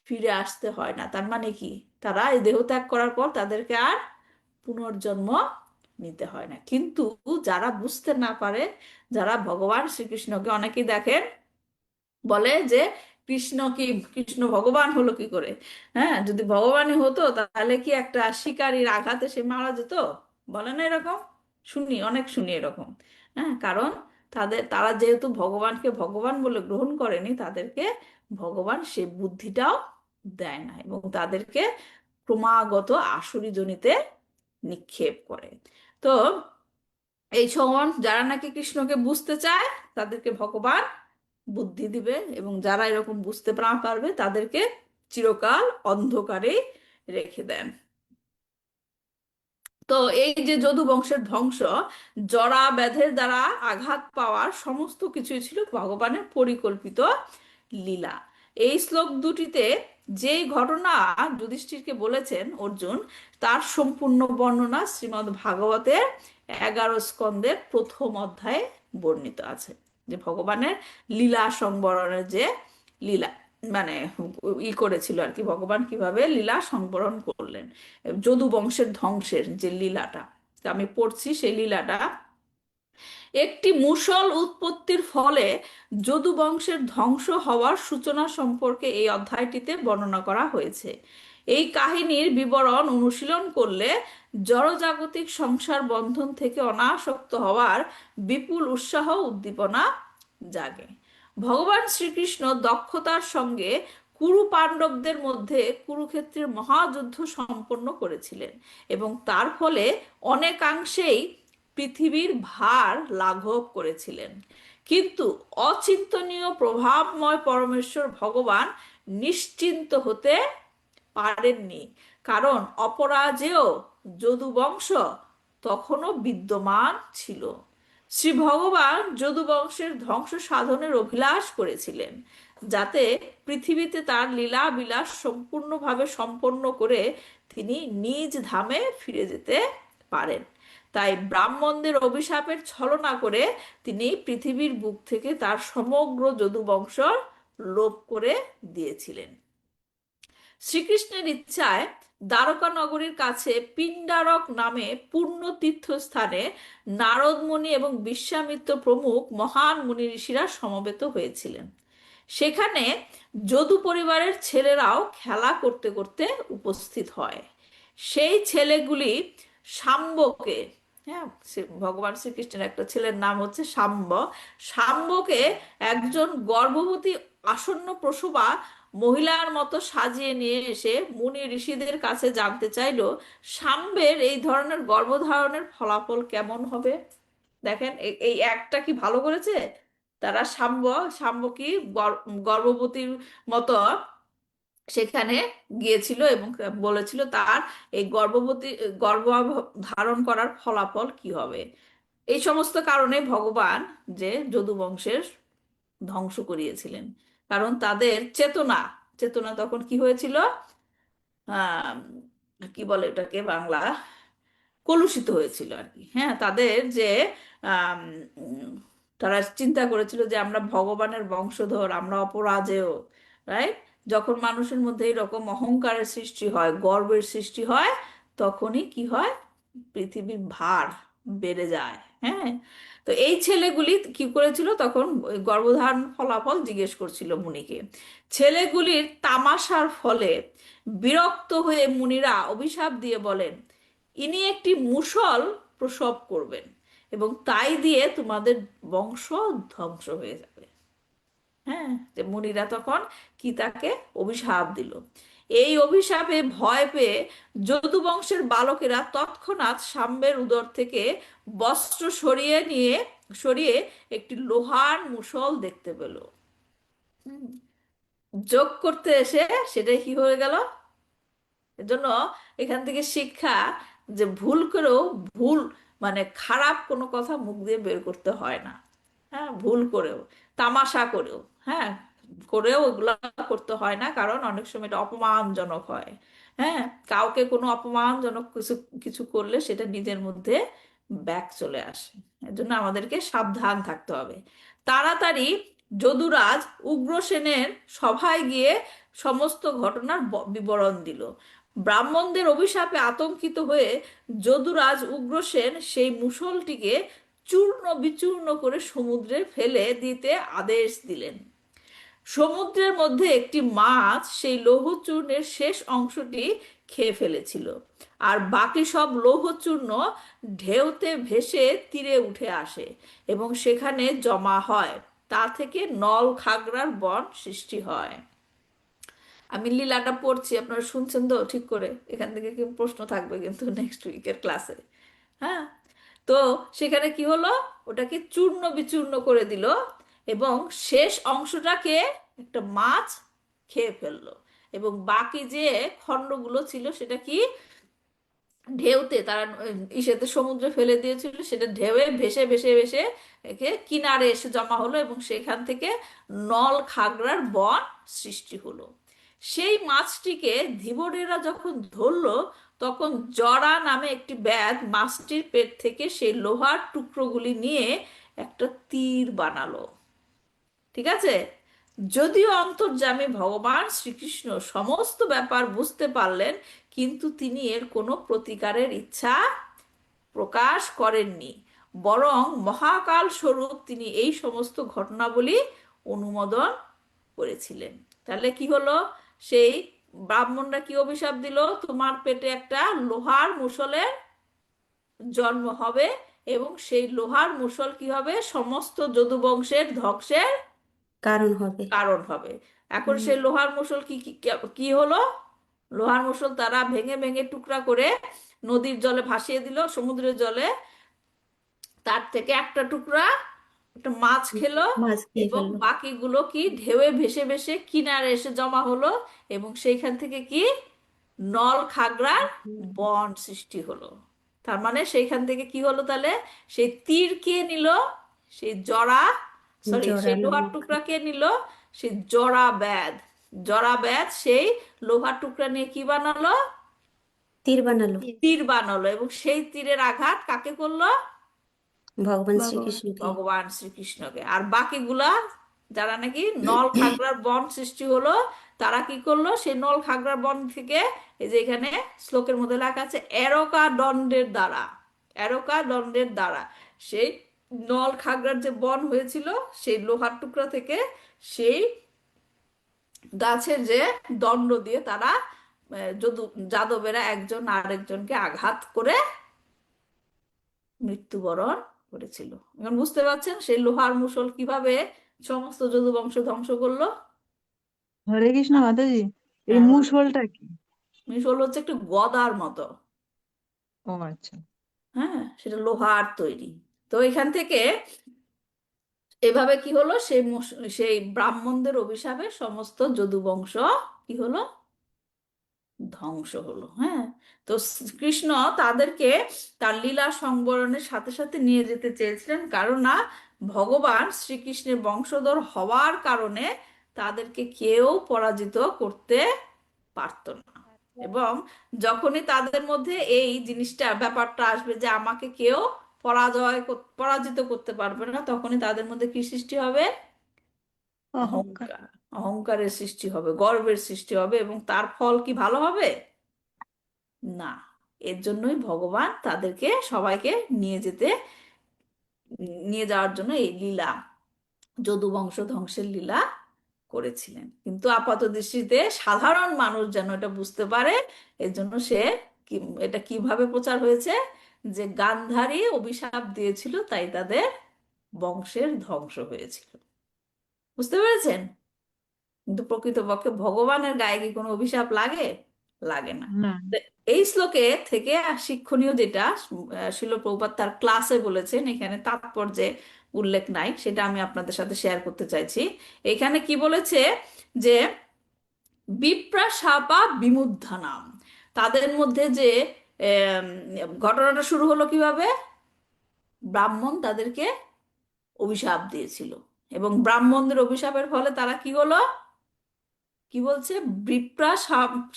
S2: ফিরে আসতে হয় না। তার মানে কি, তারা এই দেহ ত্যাগ করার পর তাদেরকে আর পুনর্জন্ম নিতে হয় না। কিন্তু যারা বুঝতে না পারে, যারা ভগবান শ্রীকৃষ্ণকে, অনেকেই দেখেন বলে যে কৃষ্ণ কি, কৃষ্ণ ভগবান হলো কি করে? হ্যাঁ, যদি ভগবানই হতো তাহলে কি একটা শিকারীর আঘাতে সে মারা যেত? বলে না এরকম? শুনি, অনেক শুনি এরকম। হ্যাঁ, কারণ তারা যেহেতু ভগবানকে ভগবান বলে গ্রহণ করেনি, তাদেরকে ভগবান সে বুদ্ধিটাও দেয় না এবং তাদেরকে ক্রমাগত আসুরি জনিতে নিক্ষেপ করে। তো এই সময় যারা নাকি কৃষ্ণকে বুঝতে চায় তাদেরকে ভগবান বুদ্ধি দিবে, এবং যারা এরকম বুঝতে না পারবে তাদেরকে চিরকাল অন্ধকারে রেখে দেন। তো এই যে যদু বংশের ধ্বংস, জরা ব্যাধের দ্বারা আঘাত পাওয়ার সমস্ত কিছুই ছিল ভগবানের পরিকল্পিত লীলা। এই শ্লোক দুটিতে যে ঘটনা যুধিষ্ঠিরকে বলেছেন অর্জুন, তার সম্পূর্ণ বর্ণনা শ্রীমদ্ ভাগবতের 11 স্কন্ধের প্রথম অধ্যায়ে বর্ণিত আছে। যে ভগবানের লীলা সংবরণের যে লীলা, মানে করেছিল আর কি, ভগবান কিভাবে লীলা সংবরণ করলেন, যদু বংশের ধ্বংসের যে লীলাটা আমি পড়ছি, সেই লীলাটা একটি মুষল উৎপত্তির ফলে যদু বংশের ধ্বংস হওয়ার সূচনা সম্পর্কে এই অধ্যায়টিতে বর্ণনা করা হয়েছে। এই কাহিনীর বিবরণ অনুশীলন করলে জড়জাগতিক সংসার বন্ধন থেকে অনাসক্ত হওয়ার বিপুল উৎসাহ উদ্দীপনা জাগে। ভগবান শ্রীকৃষ্ণ দক্ষতার সঙ্গে কুরু পাণ্ডবদের মধ্যে কুরুক্ষেত্রের মহাযুদ্ধ সম্পন্ন করেছিলেন এবং তার ফলে অনেকাংশেই পৃথিবীর ভার লাঘব করেছিলেন। কিন্তু অচিন্তনীয় প্রভাবময় পরমেশ্বর ভগবান নিশ্চিন্ত হতে পারেননি, কারণ অপরাজেয় যদু বংশ তখনও বিদ্যমান ছিল। শ্রী ভগবান যদু বংশের ধ্বংস সাধনের অভিলাষ করেছিলেন, যাতে পৃথিবীতে তার লীলা বিলাস সম্পূর্ণভাবে সম্পন্ন করে তিনি নিজ ধামে ফিরে যেতে পারেন। তাই ব্রাহ্মণদের অভিশাপের ছলনা করে তিনি পৃথিবীর বুক থেকে তার সমগ্র যদু বংশ লোপ করে দিয়েছিলেন। শ্রীকৃষ্ণের ইচ্ছায় দ্বারকা নগরীর কাছে পিণ্ডারক নামে পূর্ণ তীর্থস্থানে নারদ মুনি এবং বিশ্বামিত্র প্রমুখ মহান মুনি ঋষিরা সমবেত হয়েছিলেন। সেখানে যদু পরিবারের ছেলেরাও খেলা করতে করতে উপস্থিত হয়। সেই ছেলেগুলি শাম্বকে, হ্যাঁ, ভগবান শ্রীকৃষ্ণের একটা ছেলের নাম হচ্ছে শাম্ব, শাম্বকে একজন গর্ভবতী আসন্ন প্রসবা মহিলার মতো সাজিয়ে নিয়ে এসে মুনি ঋষিদের কাছে জানতে চাইলো শাম্বের এই ধরনের গর্ভধারণের ফলাফল কেমন হবে। দেখেন এই একটা কি ভালো করেছে, তারা শাম্ব শাম্ব কি গর্ভবতীর মতো সেখানে গিয়েছিল এবং বলেছিল তার এই গর্ভ ধারণ করার ফলাফল কি হবে। এই সমস্ত কারণে ভগবান যে যদু বংশের ধ্বংস করিয়েছিলেন, কারণ তাদের চেতনা চেতনা তখন কি হয়েছিল, আহ কি বলে এটাকে বাংলা, কলুষিত হয়েছিল আর কি। হ্যাঁ, তাদের যে আম, উম, তারা চিন্তা করেছিল যে আমরা ভগবানের বংশধর, আমরা অপরাজেয়, রাইট? যখন মানুষের মধ্যে এরকম অহংকারের সৃষ্টি হয়, গর্বের সৃষ্টি হয়, তখনই কি হয়, পৃথিবীর ভার বেড়ে যায়। হ্যাঁ, তো এই ছেলেগুলি কি করেছিল, তখন ওই গর্ভধারণ ফলাফল জিজ্ঞেস করছিল মুনিকে। ছেলেগুলির তামাশার ফলে বিরক্ত হয়ে মুনিরা অভিশাপ দিয়ে বলেন, ইনি একটি মুষল প্রসব করবেন এবং তাই দিয়ে তোমাদের বংশ ধ্বংস হয়ে যাবে। হ্যাঁ, যে মুনিরা তখন কি তাকে অভিশাপ দিল। এই অভিশাপে ভয় পেয়ে যদু বংশের বালকেরা তৎক্ষণাৎ সাম্বের উদর থেকে বস্ত্র সরিয়ে একটি লোহার মুষল দেখতে পেল। হুম, যোগ করতে এসে সেটাই কি হয়ে গেল। এজন্য এখান থেকে শিক্ষা, যে ভুল করেও ভুল মানে খারাপ কোনো কথা মুখ দিয়ে বের করতে হয় না। হ্যাঁ, ভুল করেও, তামাশা করেও, হ্যাঁ করেও এগুলো করতে হয় না, কারণ অনেক সময় এটা অপমানজনক হয়। হ্যাঁ, কাউকে কোনো অপমানজনক কিছু কিছু করলে সেটা নিজের মধ্যে ব্যাক চলে আসে। এজন্য আমাদেরকে সাবধান থাকতে হবে। তাড়াতাড়ি যদুরাজ উগ্রসেনের সভায় গিয়ে সমস্ত ঘটনার বিবরণ দিল। ব্রাহ্মণদের অভিশাপে আতঙ্কিত হয়ে যদুরাজ উগ্রসেন সেই মুষলটিকে চূর্ণ বিচূর্ণ করে সমুদ্রে ফেলে দিতে আদেশ দিলেন। সমুদ্রের মধ্যে একটি মাছ সেই লৌহচূর্ণের শেষ অংশটি খেয়ে ফেলেছিল, আর বাকি সব লৌহচূর্ণ ঢেউতে ভেসে তীরে উঠে আসে এবং সেখানে জমা হয়। তা থেকে নল খাগড়ার বন সৃষ্টি হয়। আমি লীলাটা পড়ছি, আপনারা শুনছেন তো ঠিক করে? এখান থেকে কি প্রশ্ন থাকবে কিন্তু নেক্সট উইকের ক্লাসে। হ্যাঁ, তো সেখানে কি হলো, ওটাকে চূর্ণ বিচূর্ণ করে দিল এবং শেষ অংশটাকে একটা মাছ খেয়ে ফেললো, এবং বাকি যে খণ্ডগুলো ছিল সেটা কি ঢেউতে তারা ইসেতে সমুদ্রে ফেলে দিয়েছিল, সেটা ঢেউয়ে ভেসে ভেসে ভেসে একে কিনারে এসে জমা হলো এবং সেখান থেকে নল খাগড়ার বন সৃষ্টি হলো। সেই মাছটিকে ধীবরেরা যখন ধরলো, তখন জরা নামে একটি ব্যাধ মাছটির পেট থেকে সেই লোহার টুকরোগুলি নিয়ে একটা তীর বানালো। ঠিক আছে, যদিও অন্তর্যামী ভগবান শ্রীকৃষ্ণ সমস্ত ব্যাপার বুঝতে পারলেন, কিন্তু তিনি এর কোনো প্রতিকারের ইচ্ছা প্রকাশ করেননি, বরং মহাকাল স্বরূপ তিনি এই সমস্ত ঘটনাবলী অনুমোদন করেছিলেন। তাহলে কি হলো, সেই ব্রাহ্মণরা কি অভিশাপ দিল, তোমার পেটে একটা লোহার মুষলের জন্ম হবে এবং সেই লোহার মুষল কি হবে, সমস্ত যদু বংশের ধ্বংসের
S6: কারণ হবে।
S2: কারণ হবে। এখন সেই লোহার মুষল কি কি কি হলো, লোহার মুষল তারা ভেঙে ভেঙে টুকরা করে নদীর জলে ভাসিয়ে দিল, সমুদ্রের জলে। তার থেকে একটা টুকরা একটা মাছ খেলো
S6: মাছ খেয়ে
S2: এবং
S6: ফেললো।
S2: বাকিগুলো কি ঢেউয়ে ভেসে ভেসে কিনারে এসে জমা হলো এবং সেইখান থেকে কি নল খাগড়ার বন সৃষ্টি হলো। তার মানে সেইখান থেকে কি হলো, তাহলে সেই তীর কে নিল, সেই সেই লোহার
S6: জরানল
S2: টুকরা কে নিল, সেই জরা ব্যাধ সেই লোহার টুকরা নিয়ে কি বানালো,
S6: তীর বানালো
S2: তীর বানালো এবং সেই তীরের আঘাত কাকে করলো,
S6: ভগবান শ্রীকৃষ্ণকে।
S2: ভগবান শ্রীকৃষ্ণকে। আর বাকিগুলা যারা নাকি নল খাগড়ার বন সৃষ্টি হলো, তারা কি করলো, সেই নল খাগড়ার বন থেকে, এই যে এখানে শ্লোকের মধ্যে লেখা আছে এরকা দণ্ডের দ্বারা সেই নল খাগড়ার যে বন হয়েছিল, সেই লোহার টুকরা থেকে সেই গাছের যে দণ্ড দিয়ে তারা যাদবেরা একজন আরেকজনকে আঘাত করে মৃত্যুবরণ করেছিল। এখন বুঝতে পারছেন সেই লোহার মুষল কিভাবে সমস্ত যদু বংশ ধ্বংস করলো।
S4: হরে কৃষ্ণ মাতাজি। এই
S2: হ্যাঁ,
S4: মুসলটা কি?
S2: মিশল হচ্ছে একটু গদার মতো।
S4: ও আচ্ছা।
S2: হ্যাঁ, সেটা লোহার তৈরি। তো এখান থেকে এভাবে কি হলো, সেই ব্রাহ্মণদের অভিশাপে সমস্ত যদু বংশ কি হলো, ধ্বংস হলো। হ্যাঁ, তো কৃষ্ণ তাদেরকে তার লীলা সংবরণের সাথে সাথে নিয়ে যেতে চেয়েছিলেন, কারণ না ভগবান শ্রীকৃষ্ণের বংশধর হওয়ার কারণে তাদেরকে কেউ পরাজিত করতে পারতো না। এবং যখনই তাদের মধ্যে এই জিনিসটা ব্যাপারটা আসবে যে আমাকে কেউ পরাজিত করতে পারবে না, তখনই তাদের মধ্যে কি সৃষ্টি হবে,
S1: অহংকার।
S2: অহংকার। অহংকারের সৃষ্টি হবে, গর্বের সৃষ্টি হবে, এবং তার ফল কি ভালো হবে না। এর জন্যই ভগবান তাদেরকে সবাইকে নিয়ে যাওয়ার জন্য এই লীলা, যদু বংশ ধ্বংসের লীলা করেছিলেন। কিন্তু আপাত দৃষ্টিতে সাধারণ মানুষ যেন এটা বুঝতে পারে, এর জন্য এটা কিভাবে প্রচার হয়েছে, যে গান্ধারী অভিশাপ দিয়েছিল তাই তাদের বংশের ধ্বংস হয়েছিল। বুঝতে পেরেছেন? কিন্তু প্রকৃতপক্ষে ভগবানের গায়ে কি কোনো অভিশাপ লাগে? লাগে না।
S4: না।
S2: তো এই শ্লোকে থেকে শিক্ষণীয় যেটা শিল প্রভুপাদ তার ক্লাসে বলেছেন, এখানে তাৎপর্যে উল্লেখ নাই, সেটা আমি আপনাদের সাথে শেয়ার করতে চাইছি। এখানে কি বলেছে যে বিপ্রাশাপা বিমুদ্ধানাম, তাদের মধ্যে যে আম, ঘটনাটা শুরু হলো কিভাবে, ব্রাহ্মণ তাদেরকে অভিশাপ দিয়েছিল, এবং ব্রাহ্মণদের অভিশাপের ফলে তারা কি হলো, কি বলছে,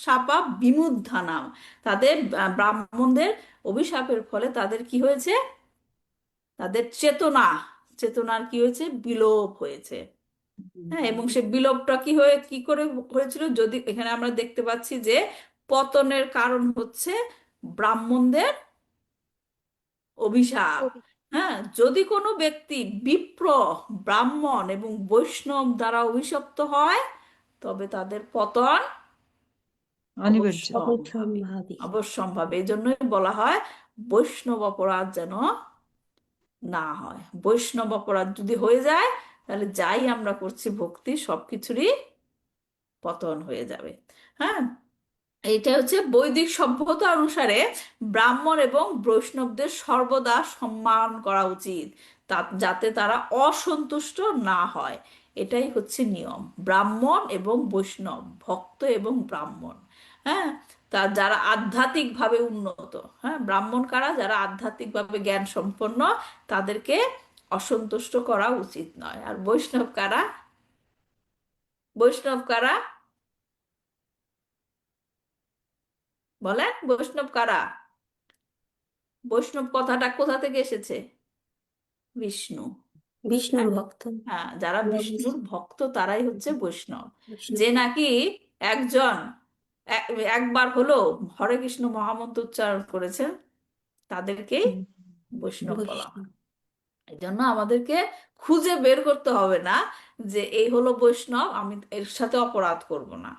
S2: সাপা বিমুদ্ধানাম, তাদের ব্রাহ্মণদের অভিশাপের ফলে তাদের কি হয়েছে, তাদের চেতনার কি হয়েছে, বিলোপ হয়েছে। হ্যাঁ, এবং সে বিলোপটা কি করে হয়েছিল, যদি এখানে আমরা দেখতে পাচ্ছি যে পতনের কারণ হচ্ছে ব্রাহ্মণদের অভিশাপ। হ্যাঁ, যদি কোনো ব্যক্তি বিপ্র, ব্রাহ্মণ এবং বৈষ্ণব দ্বারা অভিশপ্ত হয়, তবে তাদের পতন
S4: অনিবার্য।
S2: অবশ্যম্ভাবী। অবশ্যম্ভাবী, এই জন্যই বলা হয় বৈষ্ণব অপরাধ যেন না হয়। বৈষ্ণব অপরাধ যদি হয়ে যায়, তাহলে যাই আমরা করছি ভক্তি সবকিছুরই পতন হয়ে যাবে। হ্যাঁ, এটা হচ্ছে বৈদিক সভ্যতা অনুসারে ব্রাহ্মণ এবং বৈষ্ণবদের সর্বদা সম্মান করা উচিত, যাতে তারা অসন্তুষ্ট না হয়। এটাই হচ্ছে নিয়ম। ব্রাহ্মণ এবং বৈষ্ণব, ভক্ত এবং ব্রাহ্মণ, হ্যাঁ, যারা আধ্যাত্মিক ভাবে উন্নত, হ্যাঁ, ব্রাহ্মণ কারা, যারা আধ্যাত্মিক ভাবে জ্ঞান সম্পন্ন, তাদেরকে অসন্তুষ্ট করা উচিত নয়। আর বৈষ্ণব কারা, বৈষ্ণব কারা বলেন, বৈষ্ণব কারা? বৈষ্ণব কথাটা কোথা থেকে এসেছে? বিষ্ণু।
S6: বিষ্ণুর
S2: হ্যাঁ,
S6: ভক্ত।
S2: হ্যাঁ, যারা বিষ্ণুর ভক্ত তারাই হচ্ছে বৈষ্ণব।
S6: বিষ্ণু।
S2: যে নাকি একজন একবার হলো হরে কৃষ্ণ মহামন্ত্র উচ্চারণ করেছেন, তাদেরকেই বৈষ্ণব বলা
S6: বৈষ্ণব।
S2: হয়। এই জন্য আমাদেরকে খুঁজে বের করতে হবে না যে এই হলো বৈষ্ণব, আমি এর সাথে অপরাধ করব না।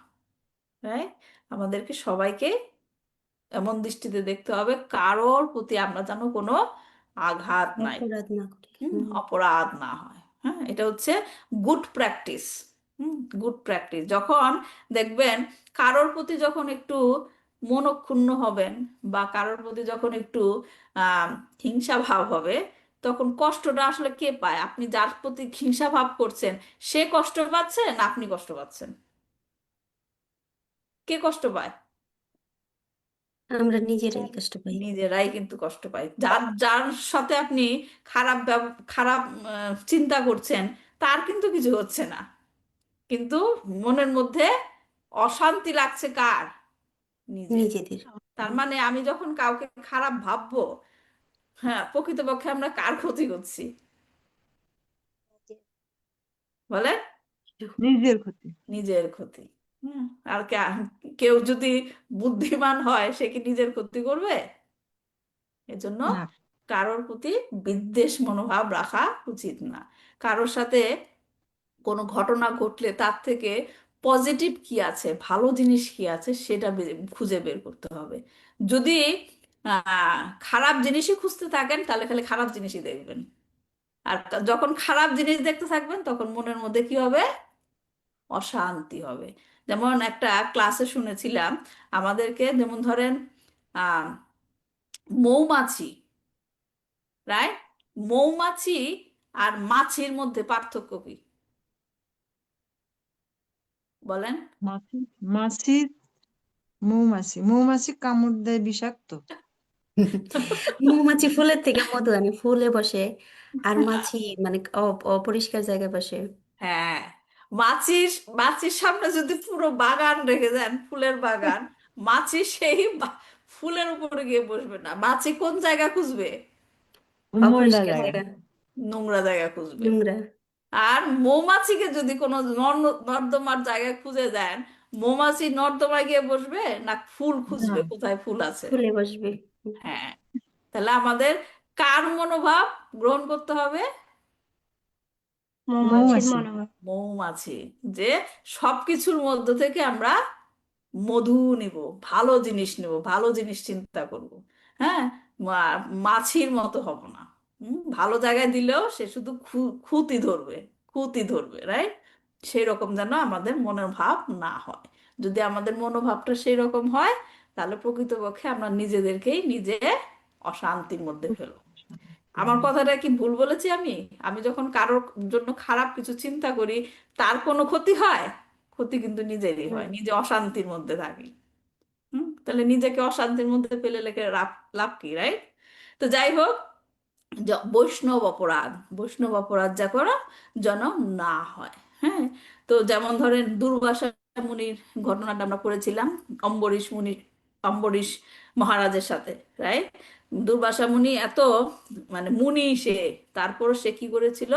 S2: হ্যাঁ, আমাদেরকে সবাইকে এমন দৃষ্টিতে দেখতে হবে কারোর প্রতি আমরা যেন কোনো আঘাত নাই,
S6: অপরাধ না করি।
S2: অপরাধ না হয়। হ্যাঁ, এটা হচ্ছে গুড প্র্যাকটিস। Good practice. যখন দেখবেন কারোর প্রতি যখন একটু মনক্ষুণ্ণ হবেন, বা কারোর প্রতি যখন একটু আহ হিংসা ভাব হবে, তখন কষ্টটা আসলে কে পায়? আপনি যার প্রতি হিংসা ভাব করছেন, সে কষ্ট পাচ্ছে না আপনি কষ্ট পাচ্ছেন? কে কষ্ট পায়?
S6: আমরা নিজেরাই কষ্ট পাই।
S2: নিজেরাই কিন্তু কষ্ট পাই। যার যার সাথে আপনি খারাপ চিন্তা করছেন, তার কিন্তু কিছু হচ্ছে না, কিন্তু মনের মধ্যে অশান্তি লাগছে কার? নিজের।
S6: নিজেদের।
S2: তার মানে আমি যখন কাউকে খারাপ ভাববো, হ্যাঁ, প্রকৃতপক্ষে আমরা কার ক্ষতি করছি বলে?
S4: নিজের ক্ষতি।
S2: নিজের ক্ষতি। হুম। আর কেউ যদি বুদ্ধিমান হয়, সে কি নিজের ক্ষতি করবে? এজন্য
S4: না।
S2: কারোর প্রতি বিদ্বেষ মনোভাব রাখা উচিত না। কারোর সাথে কোনো ঘটনা ঘটলে তার থেকে পজিটিভ কি আছে, ভালো জিনিস কি আছে, সেটা খুঁজে বের করতে হবে। যদি খারাপ জিনিসই খুঁজতে থাকেন, তাহলে খালি খারাপ জিনিসই দেখবেন। আর যখন খারাপ জিনিস দেখতে থাকবেন, তখন মনের মধ্যে কি হবে, অশান্তি হবে। যেমন একটা ক্লাসে শুনেছিলাম আমাদেরকে, যেমন ধরেন আহ মৌমাছি, রাইট? মৌমাছি আর মাছির মধ্যে পার্থক্য কি বলেন?
S4: মাছি মাছি মৌমাছি মৌমাছি কামড় দেয় বিষাক্ত।
S6: মৌমাছি ফুলের থেকে মধু আনে, ফুলে বসে। আর মাছি মানে অপরিষ্কার জায়গায় বসে।
S2: হ্যাঁ, মাছির মাছির সামনে যদি পুরো বাগান রেখে দেন, ফুলের বাগান, মাছি সেই ফুলের উপরে গিয়ে বসবে না। মাছি কোন জায়গা খুঁজবে?
S4: ময়লা
S6: অপরিষ্কার
S4: জায়গা।
S6: জায়গা,
S2: নোংরা জায়গা খুঁজবে।
S6: নোংরা।
S2: আর মৌমাছিকে যদি কোনো নর্দমার জায়গায় খুঁজে দেন, মৌমাছি নর্দমায় গিয়ে বসবে না ফুল
S4: না,
S2: খুঁজবে কোথায় ফুল আছে?
S6: ফুলে বসবে।
S2: হ্যাঁ। তাহলে আমাদের কার মনোভাব গ্রহণ করতে হবে?
S1: মৌমাছির
S4: মৌমাছি।
S1: মনোভাব।
S2: মৌমাছি, যে সবকিছুর মধ্য থেকে আমরা মধু নিব, ভালো জিনিস নিব, ভালো জিনিস চিন্তা করব। হ্যাঁ, মাছির মতো হব না। ভালো জায়গায় দিলেও সে শুধু খুঁতি ধরবে, খুঁতি ধরবে, রাইট? সেই রকম যেন আমাদের মনের ভাব না হয়। যদি আমাদের মনোভাবটা সেই রকম হয়, তাহলে প্রকৃতপক্ষে আমরা নিজেদেরকেই নিজে অশান্তির মধ্যে ফেলবো। আমার কথাটা কি ভুল বলেছি আমি? আমি যখন কারোর জন্য খারাপ কিছু চিন্তা করি, তার কোনো ক্ষতি হয়? ক্ষতি কিন্তু নিজেরই হয়, নিজে অশান্তির মধ্যে থাকি। তাহলে নিজেকে অশান্তির মধ্যে ফেলে লেখে লাভ, লাভ কি, রাইট? তো যাই হোক, বৈষ্ণব অপরাধ, বৈষ্ণব অপরাধ যা করা যেন না হয়। হ্যাঁ, তো যেমন ধরেন দুর্বাসা মুনির ঘটনাটা আমরা পড়েছিলাম, অম্বরীশ মুনির, অম্বরীশ মহারাজের সাথে, রাইট? দুর্বাসা মুনি এত মানে মুনি সে, তারপর সে কি করেছিল?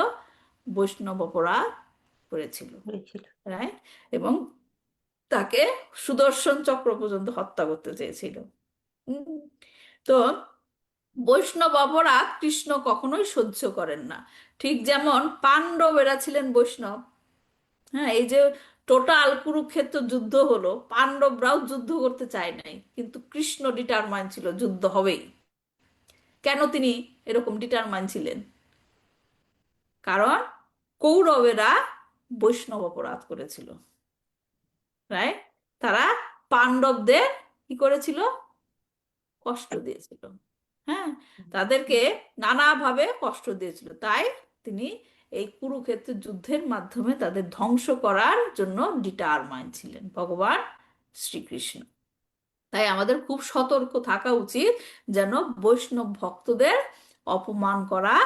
S2: বৈষ্ণব অপরাধ করেছিল,
S6: হয়েছিল।
S2: রাইট? এবং তাকে সুদর্শন চক্র পর্যন্ত হত্যা করতে চেয়েছিল। উম, তো বৈষ্ণব অপরাধ কৃষ্ণ কখনোই সহ্য করেন না। ঠিক যেমন পাণ্ডবেরা ছিলেন বৈষ্ণব। হ্যাঁ, এই যে টোটাল কুরুক্ষেত্র যুদ্ধ হলো, পাণ্ডবরাও যুদ্ধ করতে চায় নাই, কিন্তু কৃষ্ণ ডিটারমাইন ছিল যুদ্ধ হবেই। কেন তিনি এরকম ডিটারমাইন ছিলেন? কারণ কৌরবেরা বৈষ্ণব অপরাধ করেছিল, রাইট? তারা পাণ্ডবদের কি করেছিল? কষ্ট দিয়েছিল। হ্যাঁ, তাদেরকে নানাভাবে কষ্ট দিয়েছিল। তাই তিনি এই কুরুক্ষেত্রের যুদ্ধের মাধ্যমে তাদের ধ্বংস করার জন্য ডিটারমাইন ছিলেন ভগবান শ্রীকৃষ্ণ। তাই আমাদের খুব সতর্ক থাকা উচিত যেন বৈষ্ণব ভক্তদের অপমান করা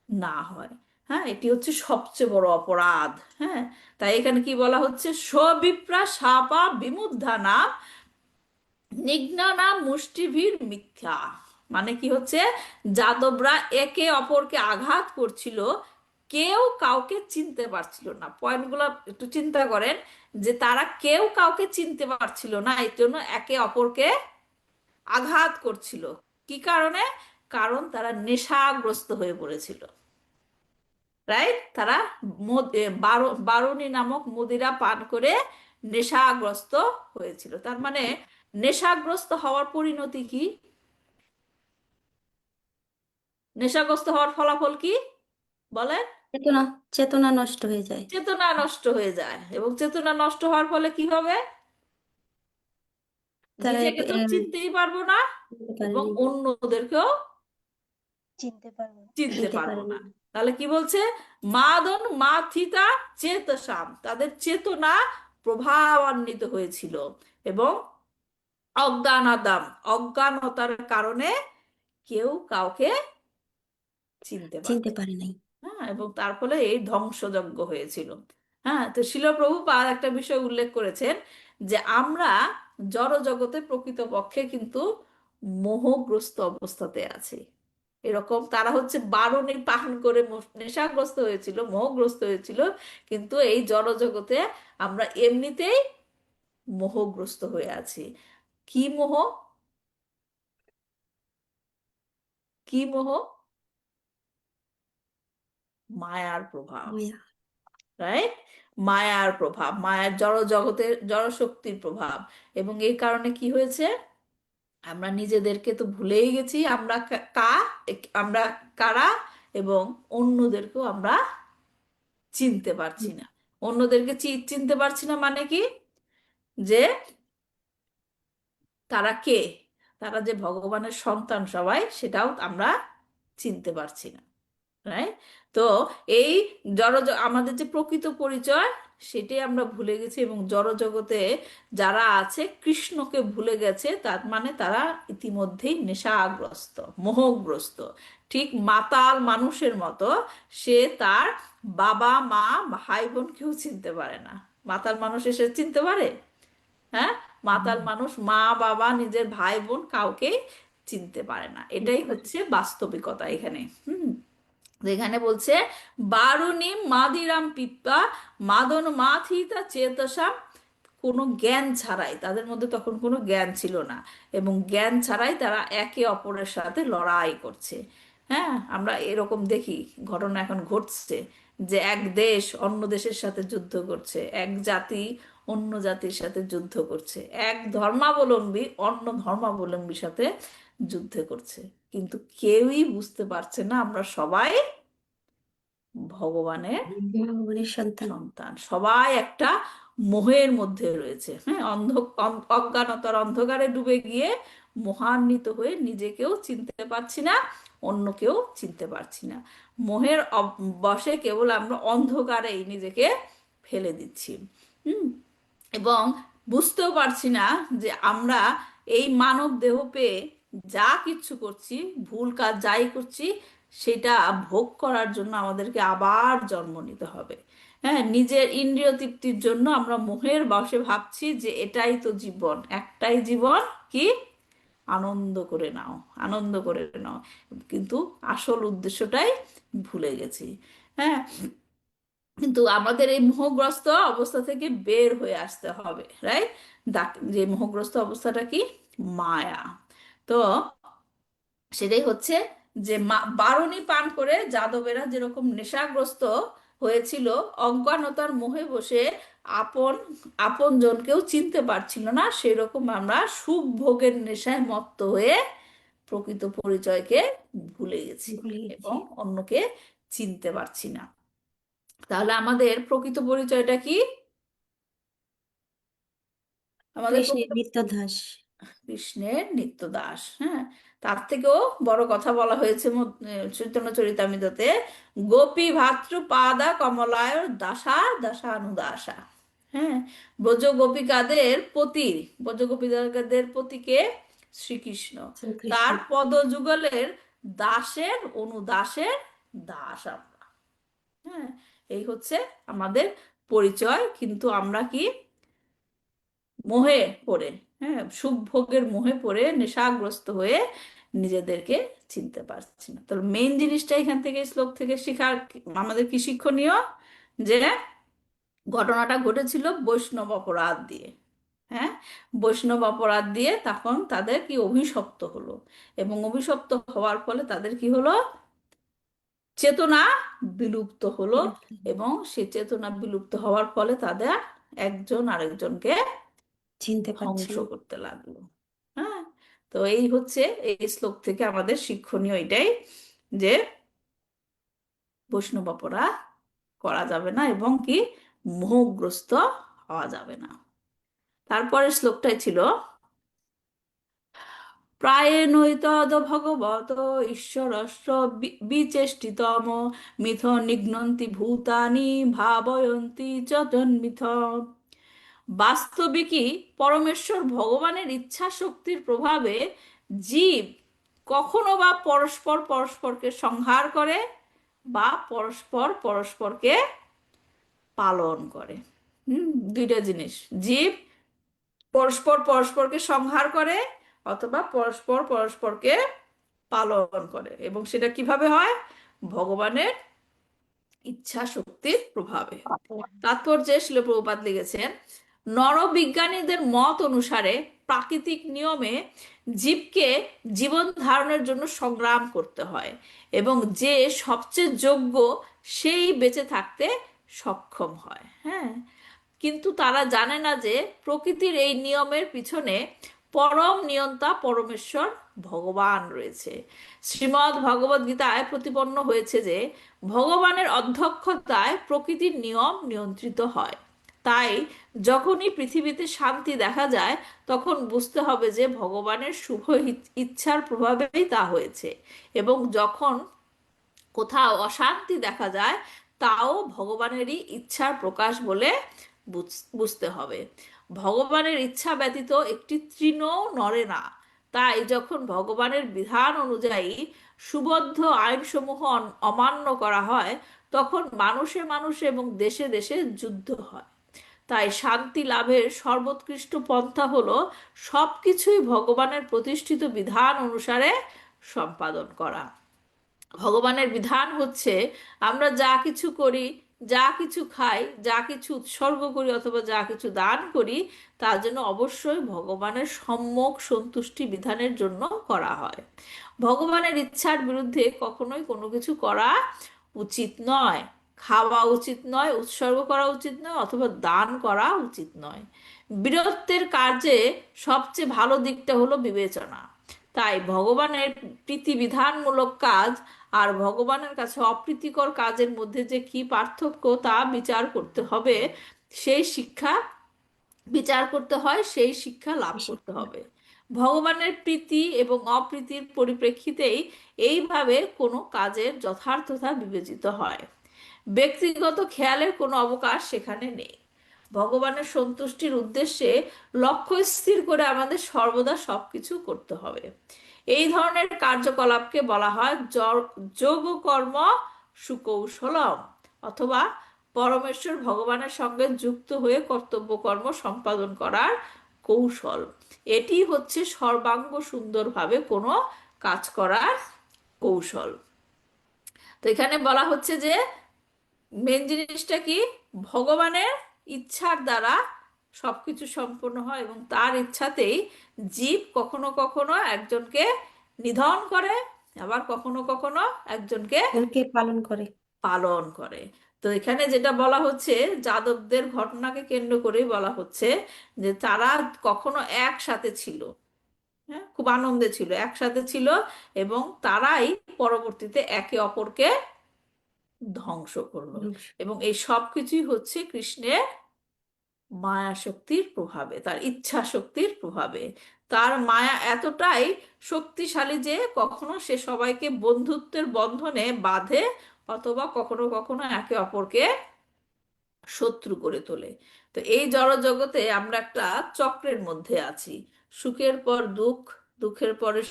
S2: না হয়। হ্যাঁ, এটি হচ্ছে সবচেয়ে বড় অপরাধ। হ্যাঁ, তাই এখানে কি বলা হচ্ছে? সবিপ্রা শাপা বিমুদ্ধানা নিঘ্নানা মুষ্টিভির মিথ্যা। মানে কি হচ্ছে? যাদবরা একে অপরকে আঘাত করছিল, কেউ কাউকে চিনতে পারছিল না। পয়েন্টগুলো একটু চিন্তা করেন, যে তারা কেউ কাউকে চিনতে পারছিল না, এই জন্য একে অপরকে আঘাত করছিল। কি কারণে? কারণ তারা নেশাগ্রস্ত হয়ে পড়েছিল, রাইট? তারা বারুণী নামক মদিরা পান করে নেশাগ্রস্ত হয়েছিল। তার মানে নেশাগ্রস্ত হওয়ার পরিণতি কি? নেশাগ্রস্ত হওয়ার ফলাফল কি বলেন?
S6: চেতনা, চেতনা নষ্ট হয়ে যায়।
S2: চেতনা নষ্ট হয়ে যায়। এবং চেতনা নষ্ট হওয়ার ফলে কি হবে?
S6: তারা
S2: নিজেকে তো চিনতেই পারবো না,
S6: বুঝতে পারে
S2: এবং
S6: না,
S2: অন্যদেরকেও
S1: চিনতে পারবো না।
S2: চিনতে
S6: চিনতে
S2: পারবো
S6: পারে
S2: না।
S6: না।
S2: তাহলে কি বলছে? মাদন মাথিতা চেতসাম, তাদের চেতনা প্রভাবান্বিত হয়েছিল, এবং অজ্ঞানতার কারণে কেউ কাউকে চিনতে
S6: চিনতে
S2: পারছে।
S6: পারে নাই।
S2: হ্যাঁ, এবং তার ফলে এই ধ্বংসযজ্ঞ হয়েছিল। হ্যাঁ, তো শিল প্রভুপাদ একটা বিষয় উল্লেখ করেছেন, যে আমরা জড় জগতে প্রকৃতপক্ষে কিন্তু মোহগ্রস্ত অবস্থাতে আছি। এরকম তারা হচ্ছে বারুণী পান করে নেশাগ্রস্ত হয়েছিল, মোহগ্রস্ত হয়েছিল, কিন্তু এই জড় জগতে আমরা এমনিতেই মোহগ্রস্ত হয়ে আছি। কি মোহ? কি মোহ? মায়ার প্রভাব,
S6: মায়া।
S2: রাইট? মায়ার প্রভাব, মায়ার জড় জগতের জড় শক্তির প্রভাব। এবং এই কারণে কি হয়েছে? আমরা নিজেদেরকে তো ভুলেই গেছি, আমরা আমরা কারা, এবং অন্যদেরকেও আমরা চিনতে পারছি না। অন্যদেরকে চিনতে পারছি না মানে কি, যে তারা কে, তারা যে ভগবানের সন্তান সবাই, সেটাও আমরা চিনতে পারছি না, রাইট? তো এই আমাদের যে প্রকৃত পরিচয়, সেটাই আমরা ভুলে গেছি, এবং জড়জগতে যারা আছে কৃষ্ণকে ভুলে গেছে, তার মানে তারা ইতিমধ্যেই নেশাগ্রস্ত, মোহগ্রস্ত, ঠিক মাতাল মানুষের মতো। সে তার বাবা মা ভাই বোনকেও চিনতে পারে না। মাতাল মানুষ এসে চিনতে পারে? হ্যাঁ, মাতাল মানুষ মা বাবা নিজের ভাই বোন কাউকে চিনতে পারে না। এটাই হচ্ছে বাস্তবিকতা এখানে। এখানে বলছে বারুণী মাদিরাম পিপ্পা মাদন মাথিতা চেতসাম, কোনো জ্ঞান ছাড়াই, তাদের মধ্যে তখন কোনো জ্ঞান ছিল না, এবং জ্ঞান ছাড়াই তারা একে অপরের সাথে লড়াই করছে। হ্যাঁ, আমরা এরকম দেখি ঘটনা এখন ঘটছে, যে এক দেশ অন্য দেশের সাথে যুদ্ধ করছে, এক জাতি অন্য জাতির সাথে যুদ্ধ করছে, এক ধর্মাবলম্বী অন্য ধর্মাবলম্বীর সাথে যুদ্ধ করছে, কিন্তু কেউই বুঝতে পারছে না আমরা সবাই ভগবানের
S6: ভগবানের সন্তান।
S2: সন্তান। সবাই একটা মোহের মধ্যে রয়েছে, হ্যাঁ, অজ্ঞানতার অন্ধকারে ডুবে গিয়ে মোহান্বিত হয়ে নিজেকেও চিনতে পারছি না, অন্যকেও চিনতে পারছি না। মোহের বশে কেবল আমরা অন্ধকারেই নিজেকে ফেলে দিচ্ছি। হুম এবং বুঝতেও পারছি না যে আমরা এই মানব দেহ পেয়ে যা কিচ্ছু করছি, ভুল কাজ যাই করছি, সেটা ভোগ করার জন্য আমাদেরকে আবার জন্ম নিতে হবে। হ্যাঁ, নিজের ইন্দ্রিয় তৃপ্তির জন্য আমরা মোহের বশে ভাবছি যে এটাই তো জীবন, একটাই জীবন, কি আনন্দ করে নাও, আনন্দ করে নাও, কিন্তু আসল উদ্দেশ্যটাই ভুলে গেছি। হ্যাঁ, কিন্তু আমাদের এই মোহগ্রস্ত অবস্থা থেকে বের হয়ে আসতে হবে, রাইট? যে মোহগ্রস্ত অবস্থাটা কি, মায়া। তো সেটাই হচ্ছে যে বারুণী পান করে যাদবেরা যেরকম নেশাগ্রস্ত হয়েছিল, অজ্ঞানতার মোহে বসে আপন আপন জনকেও চিনতে পারছিল না, সেরকম আমরা সুখ ভোগের নেশায় মত্ত হয়ে প্রকৃত পরিচয়কে ভুলে গেছি
S6: ভুলে গেছি।
S2: এবং অন্যকে চিনতে পারছি না। তাহলে আমাদের প্রকৃত পরিচয়টা কি? আমাদের
S6: কৃষ্ণের নিত্যদাস।
S2: কৃষ্ণের নিত্য দাস। হ্যাঁ, তার থেকেও বড় কথা বলা হয়েছে চৈতন্য চরিতামৃততে, গোপী ভাতৃ পাদা কমলায় দাসা দাসানুদাসা। হ্যাঁ, ব্রজ গোপিকাদের পতি, ব্রজ গোপিকাদের পতিকে শ্রীকৃষ্ণ,
S6: শ্রীকৃষ্ণ।
S2: তার পদ যুগলের দাসের অনুদাসের দাস আমরা। হ্যাঁ, এই হচ্ছে আমাদের পরিচয়, কিন্তু আমরা কি মোহে পড়ে, হ্যাঁ, সুখ ভোগের মোহে পড়ে নেশাগ্রস্ত হয়ে নিজেদেরকে চিনতে পারছি না। তাহলে মেইন জিনিসটা এখান থেকে, শ্লোক থেকে শেখার আমাদের কি শিক্ষণীয়, যে ঘটনাটা ঘটেছিল বৈষ্ণব অপরাধ দিয়ে। হ্যাঁ, বৈষ্ণব অপরাধ দিয়ে তখন তাদের কি অভিশপ্ত হলো, এবং অভিশপ্ত হওয়ার ফলে তাদের কি হলো, চেতনা বিলুপ্ত হলো, এবং সে চেতনা বিলুপ্ত হওয়ার ফলে তাদের একজন আরেকজনকে
S6: চিনতে পারছি
S2: ধ্বংস
S6: না।
S2: করতে লাগলো। হ্যাঁ, তো এই হচ্ছে এই শ্লোক থেকে আমাদের শিক্ষণীয় এটাই, যে বৈষ্ণব অপরাধ করা যাবে না, এবং কি মোহগ্রস্ত হওয়া যাবে না। তারপরের শ্লোকটাই ছিল প্রায়েণৈতদ ভগবত ঈশ্বরস্য বিচেষ্টিতম মিথ নিঘ্নন্তি ভূতানি ভাবয়ন্তি চ তন্মিথ। বাস্তবিকই পরমেশ্বর ভগবানের ইচ্ছা শক্তির প্রভাবে জীব কখনো বা পরস্পর পরস্পরকে সংহার করে, বা পরস্পর পরস্পরকে পালন করে। দুইটা জিনিস, জীব পরস্পর পরস্পরকে সংহার করে, অথবা পরস্পর পরস্পরকে পালন করে, এবং সেটা কিভাবে হয়, ভগবানের ইচ্ছা শক্তির প্রভাবে। তাৎপর্যে শ্রীল প্রভুপাদ লিখেছেন, নরবিজ্ঞানীদের মত অনুসারে প্রাকৃতিক নিয়মে জীবকে জীবন ধারণের জন্য সংগ্রাম করতে হয়, এবং যে সবচেয়ে যোগ্য সেই বেঁচে থাকতে সক্ষম হয়। হ্যাঁ, কিন্তু তারা জানে না যে প্রকৃতির এই নিয়মের পিছনে পরম নিয়ন্তা পরমেশ্বর ভগবান রয়েছে। শ্রীমদ্ ভগবদ গীতায় প্রতিপন্ন হয়েছে যে ভগবানের অধ্যক্ষতায় প্রকৃতির নিয়ম নিয়ন্ত্রিত হয়। তাই যখনই পৃথিবীতে শান্তি দেখা যায় তখন বুঝতে হবে যে ভগবানের শুভ ইচ্ছার প্রভাবেই তা হয়েছে, এবং যখন কোথাও অশান্তি দেখা যায় তাও ভগবানেরই ইচ্ছার প্রকাশ বলে বুঝতে হবে। ভগবানের ইচ্ছা ব্যতীত একটি তৃণও নড়ে না। তাই যখন ভগবানের বিধান অনুযায়ী সুবদ্ধ আইনসমূহ অমান্য করা হয় তখন মানুষে মানুষে এবং দেশে দেশে যুদ্ধ হয়। তাই শান্তি লাভের সর্বোৎকৃষ্ট পন্থা হলো সবকিছুই ভগবানের প্রতিষ্ঠিত বিধান অনুসারে সম্পাদন করা। ভগবানের বিধান হচ্ছে আমরা যা কিছু করি, যা কিছু খাই, যা কিছু উৎসর্গ করি অথবা যা কিছু দান করি তার জন্য অবশ্যই ভগবানের সম্যক সন্তুষ্টি বিধানের জন্য করা হয়। ভগবানের ইচ্ছার বিরুদ্ধে কখনোই কোনো কিছু করা উচিত নয়। খাওয়া উচিত নয়, উৎসর্গ করা উচিত নয় অথবা দান করা উচিত নয়। বীরত্বের কার্যে সবচেয়ে ভালো দিকটা হলো বিবেচনা। তাই ভগবানের প্রীতিবিধানমূলক কাজ আর ভগবানের কাছে অপ্রীতিকর কাজের মধ্যে যে কি পার্থক্য তা বিচার করতে হবে, সেই শিক্ষা বিচার করতে হয়, সেই শিক্ষা লাভ করতে হবে। ভগবানের প্রীতি এবং অপ্রীতির পরিপ্রেক্ষিতেই এইভাবে কোনো কাজের যথার্থতা বিবেচিত হয়। ব্যক্তিগত খেয়ালের কোনো অবকাশ সেখানে নেই। ভগবানের সন্তুষ্টির উদ্দেশ্যে লক্ষ্য স্থির করে আমাদের সর্বদা সবকিছু করতে হবে। এই ধরনের কার্যকলাপকে বলা হয় যোগকর্ম সুকৌশলম, অথবা পরমেশ্বর ভগবানের সঙ্গে যুক্ত হয়ে কর্তব্যকর্ম সম্পাদন করার কৌশল। এটি হচ্ছে সর্বাঙ্গ সুন্দরভাবে কোনো কাজ করার কৌশল। তো এখানে বলা হচ্ছে যে মেন জিনিসটা কি, ভগবানের ইচ্ছার দ্বারা সবকিছু সম্পন্ন হয় এবং তার ইচ্ছাতেই জীব কখনো কখনো একজনকে নিধন করে, আবার কখনো কখনো একজনকে
S6: একে পালন করে।
S2: পালন করে। তো এখানে যেটা বলা হচ্ছে যাদবদের ঘটনাকে কেন্দ্র করেই বলা হচ্ছে যে তারা কখনো একসাথে ছিল, হ্যাঁ, খুব আনন্দে ছিল, একসাথে ছিল, এবং তারাই পরবর্তীতে একে অপরকে ধ্বংস করলো। এবং এই সব কিছুই হচ্ছে কৃষ্ণের মায়া শক্তির প্রভাবে, তার ইচ্ছা শক্তির প্রভাবে। তার মায়া এতটাই শক্তিশালী যে কখনো সে সবাইকে বন্ধুত্বের বন্ধনে বাঁধে অথবা কখনো কখনো একে অপরকে শত্রু করে তোলে। তো এই জড়জগতে আমরা একটা চক্রের মধ্যে আছি। সুখের পর দুঃখ, দুঃখের পরে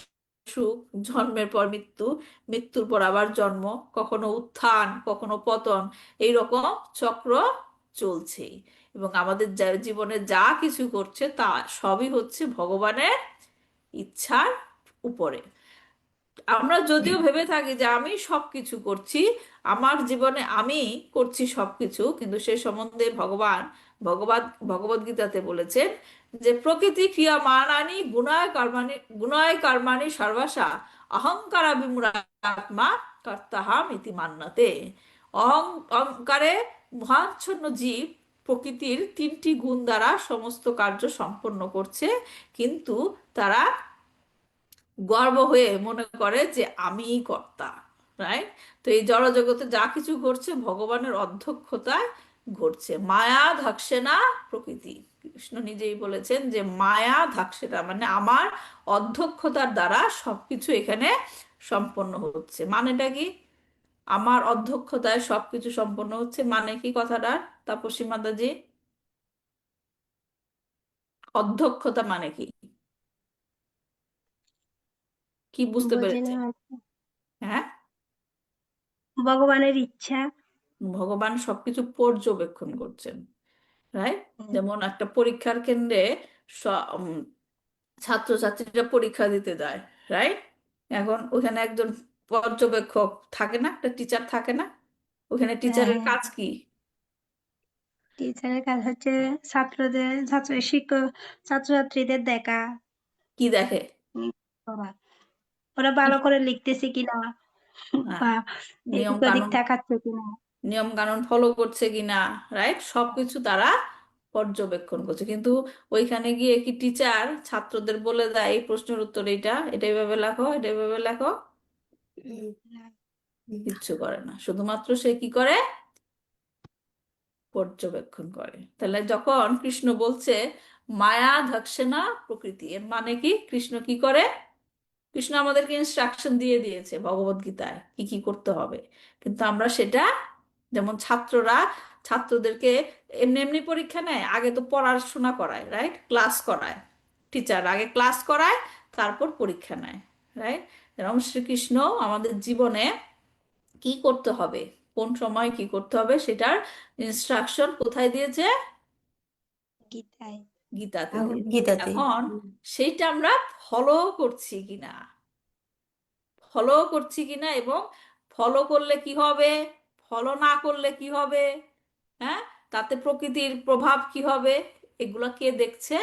S2: সুখ, জন্মের পর মৃত্যু, মৃত্যুর পর আবার জন্ম, কখনো উত্থান কখনো পতন, এইরকম চক্র চলছেই। এবং আমাদের জীবনে যা কিছু করছে তা সবই হচ্ছে ভগবানের ইচ্ছার উপরে। আমরা যদিও ভেবে থাকি যে আমি সবকিছু করছি, আমার জীবনে আমি করছি সবকিছু, কিন্তু সে সম্বন্ধে ভগবদ গীতাতে বলেছেন যে প্রকৃতি ক্রিয়া মানানি গুণায় কর্মাণি সর্বাসা অহংকারা বিমূঢ়াত্মা কর্তাহাম ইতি মান্যতে। অহংকারে মোহাচ্ছন্ন জীব প্রকৃতির 3টি গুণ দ্বারা সমস্ত কার্য সম্পন্ন করছে, কিন্তু তারা গর্ব হয়ে মনে করে যে আমিই কর্তা, রাইট? তো এই জড়জগতে যা কিছু ঘটছে ভগবানের অধ্যক্ষতায় ঘটছে। মায়া ধাকসে না প্রকৃতি, কৃষ্ণ নিজেই বলেছেন যে মায়া ধাকসে না, মানে আমার অধ্যক্ষতার দ্বারা সবকিছু এখানে সম্পন্ন হচ্ছে। মানেটা কি? আমার অধ্যক্ষতায় সবকিছু সম্পন্ন হচ্ছে মানে কি কথাটার, তাপসী মাতাজি? অধ্যক্ষতা মানে কি, কি বুঝতে
S1: বুঝি না।
S2: পেরেছে? হ্যাঁ,
S1: ভগবানের ইচ্ছা।
S2: ভগবান সবকিছু পর্যবেক্ষণ করছেন, রাইট? যেমন একটা পরীক্ষার কেন্দ্রে ছাত্রছাত্রীরা পরীক্ষা দিতে যায়, রাইট? এখন ওখানে একজন পর্যবেক্ষক থাকে না, একটা টিচার থাকে না? ওখানে টিচারের
S1: হ্যাঁ,
S2: কাজ কি?
S1: টিচারের কাজ হচ্ছে ছাত্রছাত্রীদের দেখা,
S2: কি দেখে?
S1: করা। ওরা ভালো করে লিখতেছে কিনা
S2: হ্যাঁ,
S1: বা
S2: নিয়ম
S1: এদিক ওদিক
S2: কানুন
S1: তাকাচ্ছে কিনা।
S2: নিয়ম কানুন ফলো করছে কিনা, রাইট? সবকিছু তারা পর্যবেক্ষণ করছে। কিন্তু ওইখানে গিয়ে কি টিচার ছাত্রদের বলে দেয় এই প্রশ্নের উত্তর এটা, এটা এভাবে লেখো, এটা এভাবে লেখো?
S6: উম,
S1: না,
S6: না।
S2: কিচ্ছু করে না, শুধুমাত্র সে কি করে? পর্যবেক্ষণ করে। তাহলে যখন কৃষ্ণ বলছে মায়া ধাক্ষেনা প্রকৃতি, এর মানে কি? কৃষ্ণ কি করে? কৃষ্ণ আমাদেরকে ইনস্ট্রাকশন দিয়ে দিয়েছে ভগবত গীতায় কি কি করতে হবে, কিন্তু আমরা সেটা, যেমন ছাত্ররা ছাত্রদেরকে এমনি এমনি পরীক্ষা নেয়, আগে তো পড়াশোনা করায়, রাইট? ক্লাস করায়, টিচার আগে ক্লাস করায়, তারপর পরীক্ষা নেয়, রাইট? এরকম শ্রীকৃষ্ণ আমাদের জীবনে কি করতে হবে, কোন সময় কি করতে হবে, সেটার ইনস্ট্রাকশন কোথায় দিয়েছে?
S1: গীতায়।
S2: গীতাতে দিয়েছে।
S6: গীতাতে।
S2: এখন সেইটা আমরা ফলো করছি কিনা, ফলো করছি কিনা, এবং ফলো করলে কি হবে, ফলো না করলে কি হবে, হ্যাঁ, তাতে প্রকৃতির প্রভাব কি হবে, এগুলো কে দেখছে?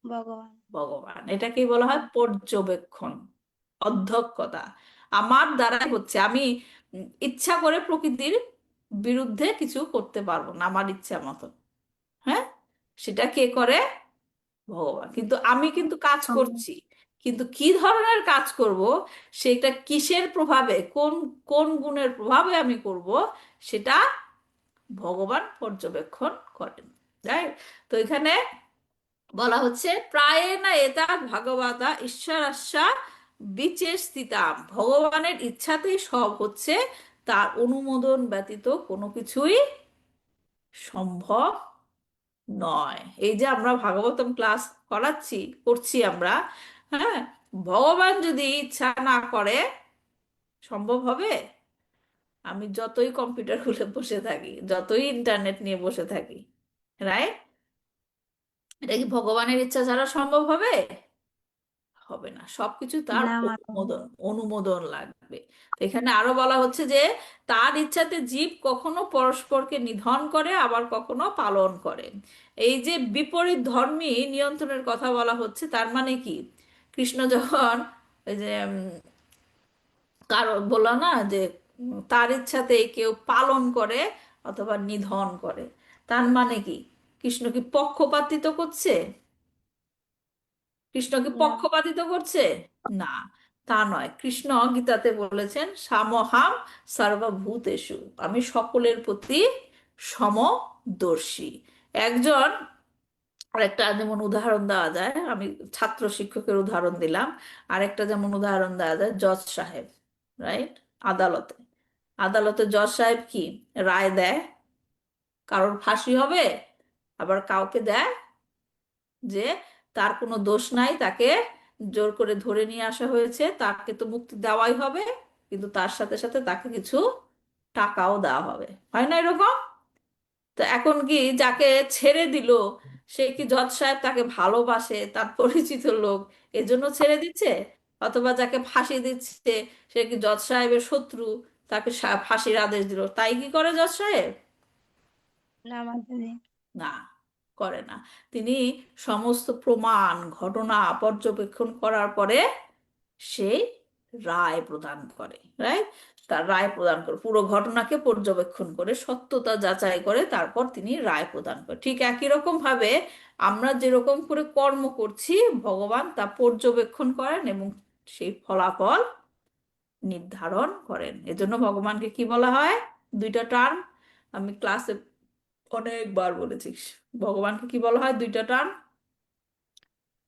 S1: ভগবান।
S2: ভগবান। এটাকেই বলা হয় পর্যবেক্ষণ, অধ্যক্ষতা। আমার দ্বারাই হচ্ছে, আমি ইচ্ছা করে প্রকৃতির বিরুদ্ধে কিছু করতে পারবো না আমার ইচ্ছা মতো, হ্যাঁ, সেটা কে করে? ভগবান। কিন্তু আমি কিন্তু কাজ করছি, কিন্তু কি ধরনের কাজ করব, সেটা কিসের প্রভাবে, কোন কোন গুণের প্রভাবে আমি করব, সেটা ভগবান পর্যবেক্ষণ করেন, রাইট? তো এখানে বলা হচ্ছে প্রায়েণ এতৎ ভগবতা ঈশ্বরাস্যা বিচে স্থিতাম, ভগবানের ইচ্ছাতেই সব হচ্ছে, তার অনুমোদন ব্যতীত কোনো কিছুই সম্ভব নয়। এই যে আমরা ভাগবতম ক্লাস করছি আমরা, হ্যাঁ, ভগবান যদি ইচ্ছা না করে সম্ভব হবে? আমি যতই কম্পিউটার খুলে বসে থাকি, যতই ইন্টারনেট নিয়ে বসে থাকি, রাইট, এটা কি ভগবানের ইচ্ছা ছাড়া সম্ভব হবে? হবে না, সবকিছু তার
S1: না মাতাজি।
S2: অনুমোদন, অনুমোদন লাগবে। তো এখানে আরো বলা হচ্ছে যে তার ইচ্ছাতে জীব কখনো পরস্পরকে নিধন করে, আবার কখনো পালন করে। এই যে বিপরীত ধর্মী নিয়ন্ত্রণের কথা বলা হচ্ছে, তার মানে কি? কৃষ্ণ যখন ওই যে কারো বললো না যে তার ইচ্ছাতে কেউ পালন করে অথবা নিধন করে, তার মানে কি? কৃষ্ণ কি পক্ষপাতিত্ব করছে? কৃষ্ণ কি
S1: না,
S2: পক্ষপাতিত্ব করছে? না, তা নয়। কৃষ্ণ গীতাতে বলেছেন সামহাম সর্বভূতেষু, আমি সকলের প্রতি সমদর্শী। একজন, আরেকটা যেমন উদাহরণ দেওয়া যায়, আমি ছাত্র শিক্ষকের উদাহরণ দিলাম, আরেকটা যেমন উদাহরণ দেওয়া যায় জজ সাহেব, রাইট? আদালতে, আদালতে জজ সাহেব কি রায় দেয়? কারোর ফাঁসি হবে, আবার কাউকে দেয় যে তার কোনো দোষ নাই, তাকে জোর করে ধরে নিয়ে আসা হয়েছে, তাকে তো মুক্তি দেওয়াই হবে, কিন্তু তার সাথে সাথে তাকে কিছু টাকাও দেওয়া হবে, হয় না এরকম? তো এখন কি যাকে ছেড়ে দিল, সে কি জজ সাহেব তাকে ভালোবাসে, তার পরিচিত লোক, এজন্য ছেড়ে দিচ্ছে? অথবা যাকে ফাঁসি দিচ্ছে, সে কি জজ সাহেবের শত্রু, তাকে ফাঁসির আদেশ দিল, তাই কি করে জজ সাহেব?
S1: না মাতাজি।
S2: না, করে না। তিনি সমস্ত প্রমাণ ঘটনা পর্যবেক্ষণ করার পরে সেই রায় প্রদান করে, রাইট? তার রায় প্রদান করে, পুরো ঘটনাকে পর্যবেক্ষণ করে সত্যতা যাচাই করে তারপর তিনি রায় প্রদান করে। ঠিক একই রকম ভাবে আমরা যেরকম করে কর্ম করছি, ভগবান তা পর্যবেক্ষণ করেন এবং সেই ফলাফল নির্ধারণ করেন। এজন্য ভগবানকে কি বলা হয়? দুইটা টার্ম আমি ক্লাসে অনেকবার বলেছি, ভগবানকে কি বলা হয়? দুইটা টার্ম।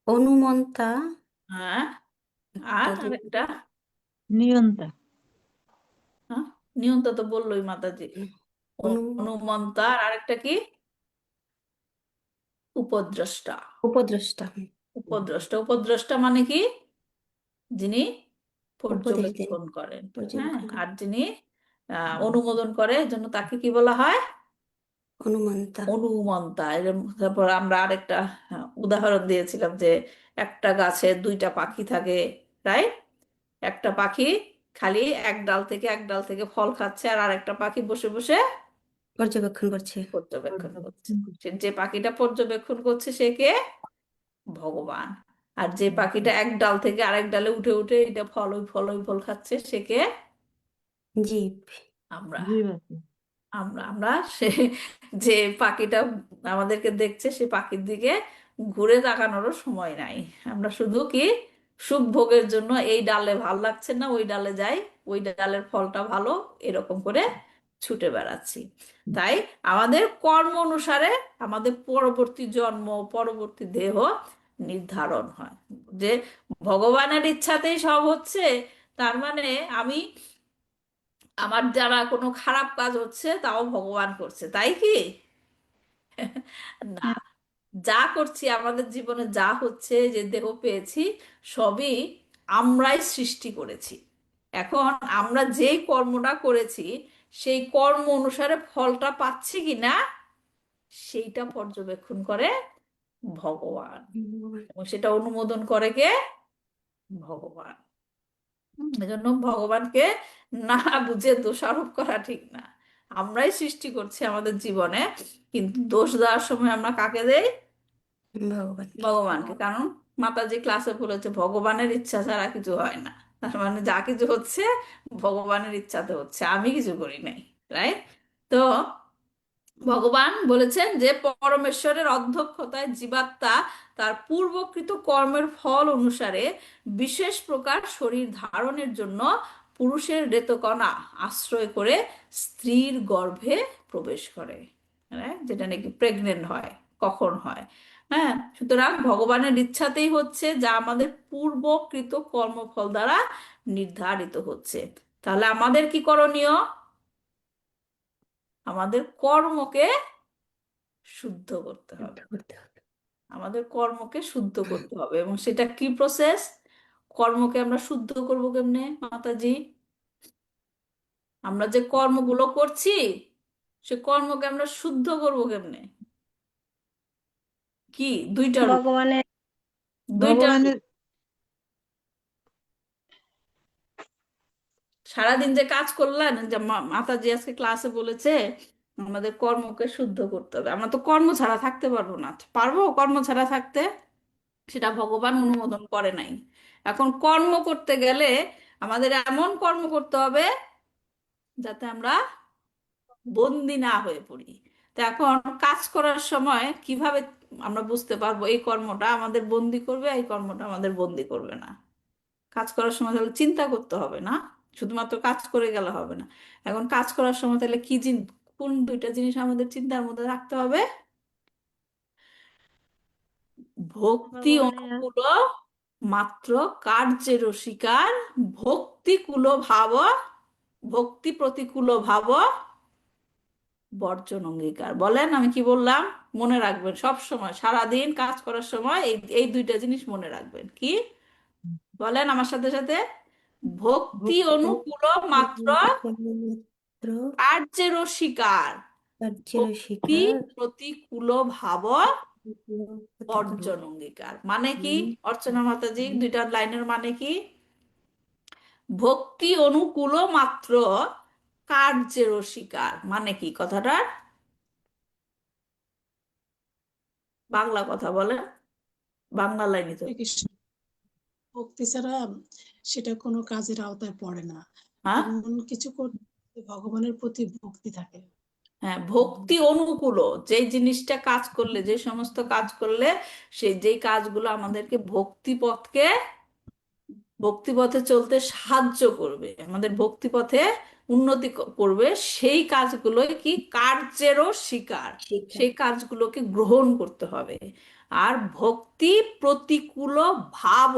S6: অনুমন্তা।
S2: হ্যাঁ, আর
S6: একটা দুই।
S2: আরেকটা,
S4: নিয়ন্তা।
S2: হ্যাঁ, নিয়ন্তা তো বললোই মাতাজি।
S6: অনু
S2: অনুমন্তা, আর আরেকটা কি? উপদ্রষ্টা।
S6: উপদ্রষ্টা।
S2: উপদ্রষ্টা, উপদ্রষ্টা মানে কি? যিনি
S6: উপদেশ দেন,
S2: পর্যবেক্ষণ করেন, হ্যাঁ,
S6: পর্যবেক্ষণ করেন।
S2: আর যিনি অনুমোদন করে, এজন্য তাকে কি বলা হয়?
S6: অনুমন্তা।
S2: অনুমন্তা। তারপর আমরা আরেকটা উদাহরণ দিয়েছিলাম যে একটা গাছে দুইটা পাখি থাকে, রাইট? একটা পাখি খালি এক ডাল থেকে এক ডাল থেকে ফল খাচ্ছে, আর আরেকটা পাখি বসে বসে
S6: পর্যবেক্ষণ করছে।
S2: পর্যবেক্ষণ করছে। যে পাখিটা পর্যবেক্ষণ করছে সে কে? ভগবান। আর যে পাখিটা এক ডাল থেকে আরেক ডালে উঠে উঠে এটা ফল, ওই ফল, ওই ফল খাচ্ছে, সে কে?
S6: জীব।
S2: আমরা।
S4: জীব আছে।
S2: আমরা আমরা সে যে পাখিটা আমাদেরকে দেখছে সে পাখির দিকে ঘুরে তাকানোরও সময় নাই। আমরা শুধু কি সুখ ভোগের জন্য এই ডালে ভাল লাগছে না ওই ডালে যাই, ওই ডালের ফলটা ভালো, এরকম করে ছুটে বেড়াচ্ছি। তাই আমাদের কর্ম অনুসারে আমাদের পরবর্তী জন্ম, পরবর্তী দেহ নির্ধারণ হয়। যে ভগবানের ইচ্ছাতেই সব হচ্ছে, তার মানে আমি আমার যারা কোনো খারাপ কাজ হচ্ছে তাও ভগবান করছে, তাই কি? না,
S4: হ্যাঁ,
S2: যা করছি আমাদের জীবনে, যা হচ্ছে, যে দেহ পেয়েছি, সবই আমরাই সৃষ্টি করেছি। এখন আমরা যেই কর্মটা করেছি সেই কর্ম অনুসারে ফলটা পাচ্ছি কি না সেইটা পর্যবেক্ষণ করে ভগবান, এবং সেটা অনুমোদন করে কে? ভগবান। এজন্য ভগবানকে না বুঝে দোষারোপ করা ঠিক না। আমরাই সৃষ্টি করছি আমাদের জীবনে, কিন্তু দোষ দেওয়ার সময় আমরা কাকে দেই?
S6: ভগবানকে।
S2: ভগবানকে। কারণ মাতাজি ক্লাসে বলেছে ভগবানের ইচ্ছা ছাড়া কিছু হয় না। তার মানে যা কিছু হচ্ছে ভগবানের ইচ্ছাতে হচ্ছে, আমি কিছু করি নাই। রাইট? তো ভগবান বলেছেন যে পরমেশ্বরের অধ্যক্ষতায় জীবাত্মা তার পূর্বকৃত কর্মের ফল অনুসারে বিশেষ প্রকার শরীর ধারণের জন্য পুরুষের রেতকণা আশ্রয় করে স্ত্রীর গর্ভে প্রবেশ করে। হ্যাঁ, যেটা নাকি প্রেগনেন্ট হয়, কখন হয়। হ্যাঁ, সুতরাং ভগবানের ইচ্ছাতেই হচ্ছে, যা আমাদের পূর্বকৃত কর্মফল দ্বারা নির্ধারিত হচ্ছে। তাহলে আমাদের কি করণীয়? আমাদের কর্মকে শুদ্ধ করতে হবে। আমাদের কর্মকে শুদ্ধ করতে হবে, এবং সেটা কি প্রসেস? কর্মকে আমরা শুদ্ধ করব কেমনে মাতাজি? আমরা যে কর্মগুলো করছি সে কর্মকে আমরা শুদ্ধ করব কেমনে? কি দুইটা রূপ,
S1: ভগবানের
S2: দুইটা রূপ।
S4: ভগবানের
S2: সারাদিন যে কাজ করলেন, যে মাতাজি আজকে ক্লাসে বলেছে আমাদের কর্মকে শুদ্ধ করতে হবে। আমরা তো কর্ম ছাড়া থাকতে পারবো না। পারবো কর্ম ছাড়া থাকতে? সেটা ভগবান অনুমোদন করে নাই। এখন কর্ম করতে গেলে আমাদের এমন কর্ম করতে হবে যাতে আমরা বন্দি না হয়ে পড়ি। তো এখন কাজ করার সময় কিভাবে আমরা বুঝতে পারবো এই কর্মটা আমাদের বন্দি করবে, এই কর্মটা আমাদের বন্দি করবে না? কাজ করার সময় তাহলে চিন্তা করতে হবে না, শুধুমাত্র কাজ করে গেলে হবে না। এখন কাজ করার সময় তাহলে কোন দুইটা জিনিস আমাদের চিন্তার মধ্যে রাখতে হবে? ভক্তি
S1: ভগবানের
S2: অনুকূল মাত্র কার্যের রসিকার, ভক্তিকুল ভাব, ভক্তি প্রতিকূল ভাব বর্জন অঙ্গীকার। বলেন আমি কি বললাম? মনে রাখবেন সব সময়, সারাদিন কাজ করার সময় এই এই দুইটা জিনিস মনে রাখবেন। কি বলেন আমার সাথে সাথে? ভক্তি অনুকূল মাত্র
S6: মাত্র
S2: কার্যের স্বীকার,
S6: কার্যের
S2: ভক্তি
S6: শিকার
S2: প্রতিকূল ভাব বর্জন অঙ্গীকার। মানে কি অর্চনা মাতাজি, দুইটা লাইনের মানে কি? ভক্তি অনুকূল মাত্র কার্যের স্বীকার মানে কি কথাটা? বাংলা কথা বলেন, বাংলা লাইনই তো।
S5: শ্রীকৃষ্ণ ভক্তি ছাড়া সেটা কোনো কাজের আওতায় পড়ে না।
S2: হ্যাঁ,
S5: এমন কিছু করতে ভগবানের প্রতি ভক্তি থাকে।
S2: হ্যাঁ, ভক্তি অনুকূল, যেই জিনিসটা কাজ করলে, যে সমস্ত কাজ করলে সেই যেই কাজগুলো আমাদেরকে ভক্তিপথে চলতে সাহায্য করবে, আমাদের ভক্তিপথে উন্নতি করবে, সেই কাজগুলোই কি কার্যেরও স্বীকার,
S6: শিকার
S2: সেই কাজগুলোকে গ্রহণ করতে হবে। আর ভক্তি প্রতিকূল ভাব,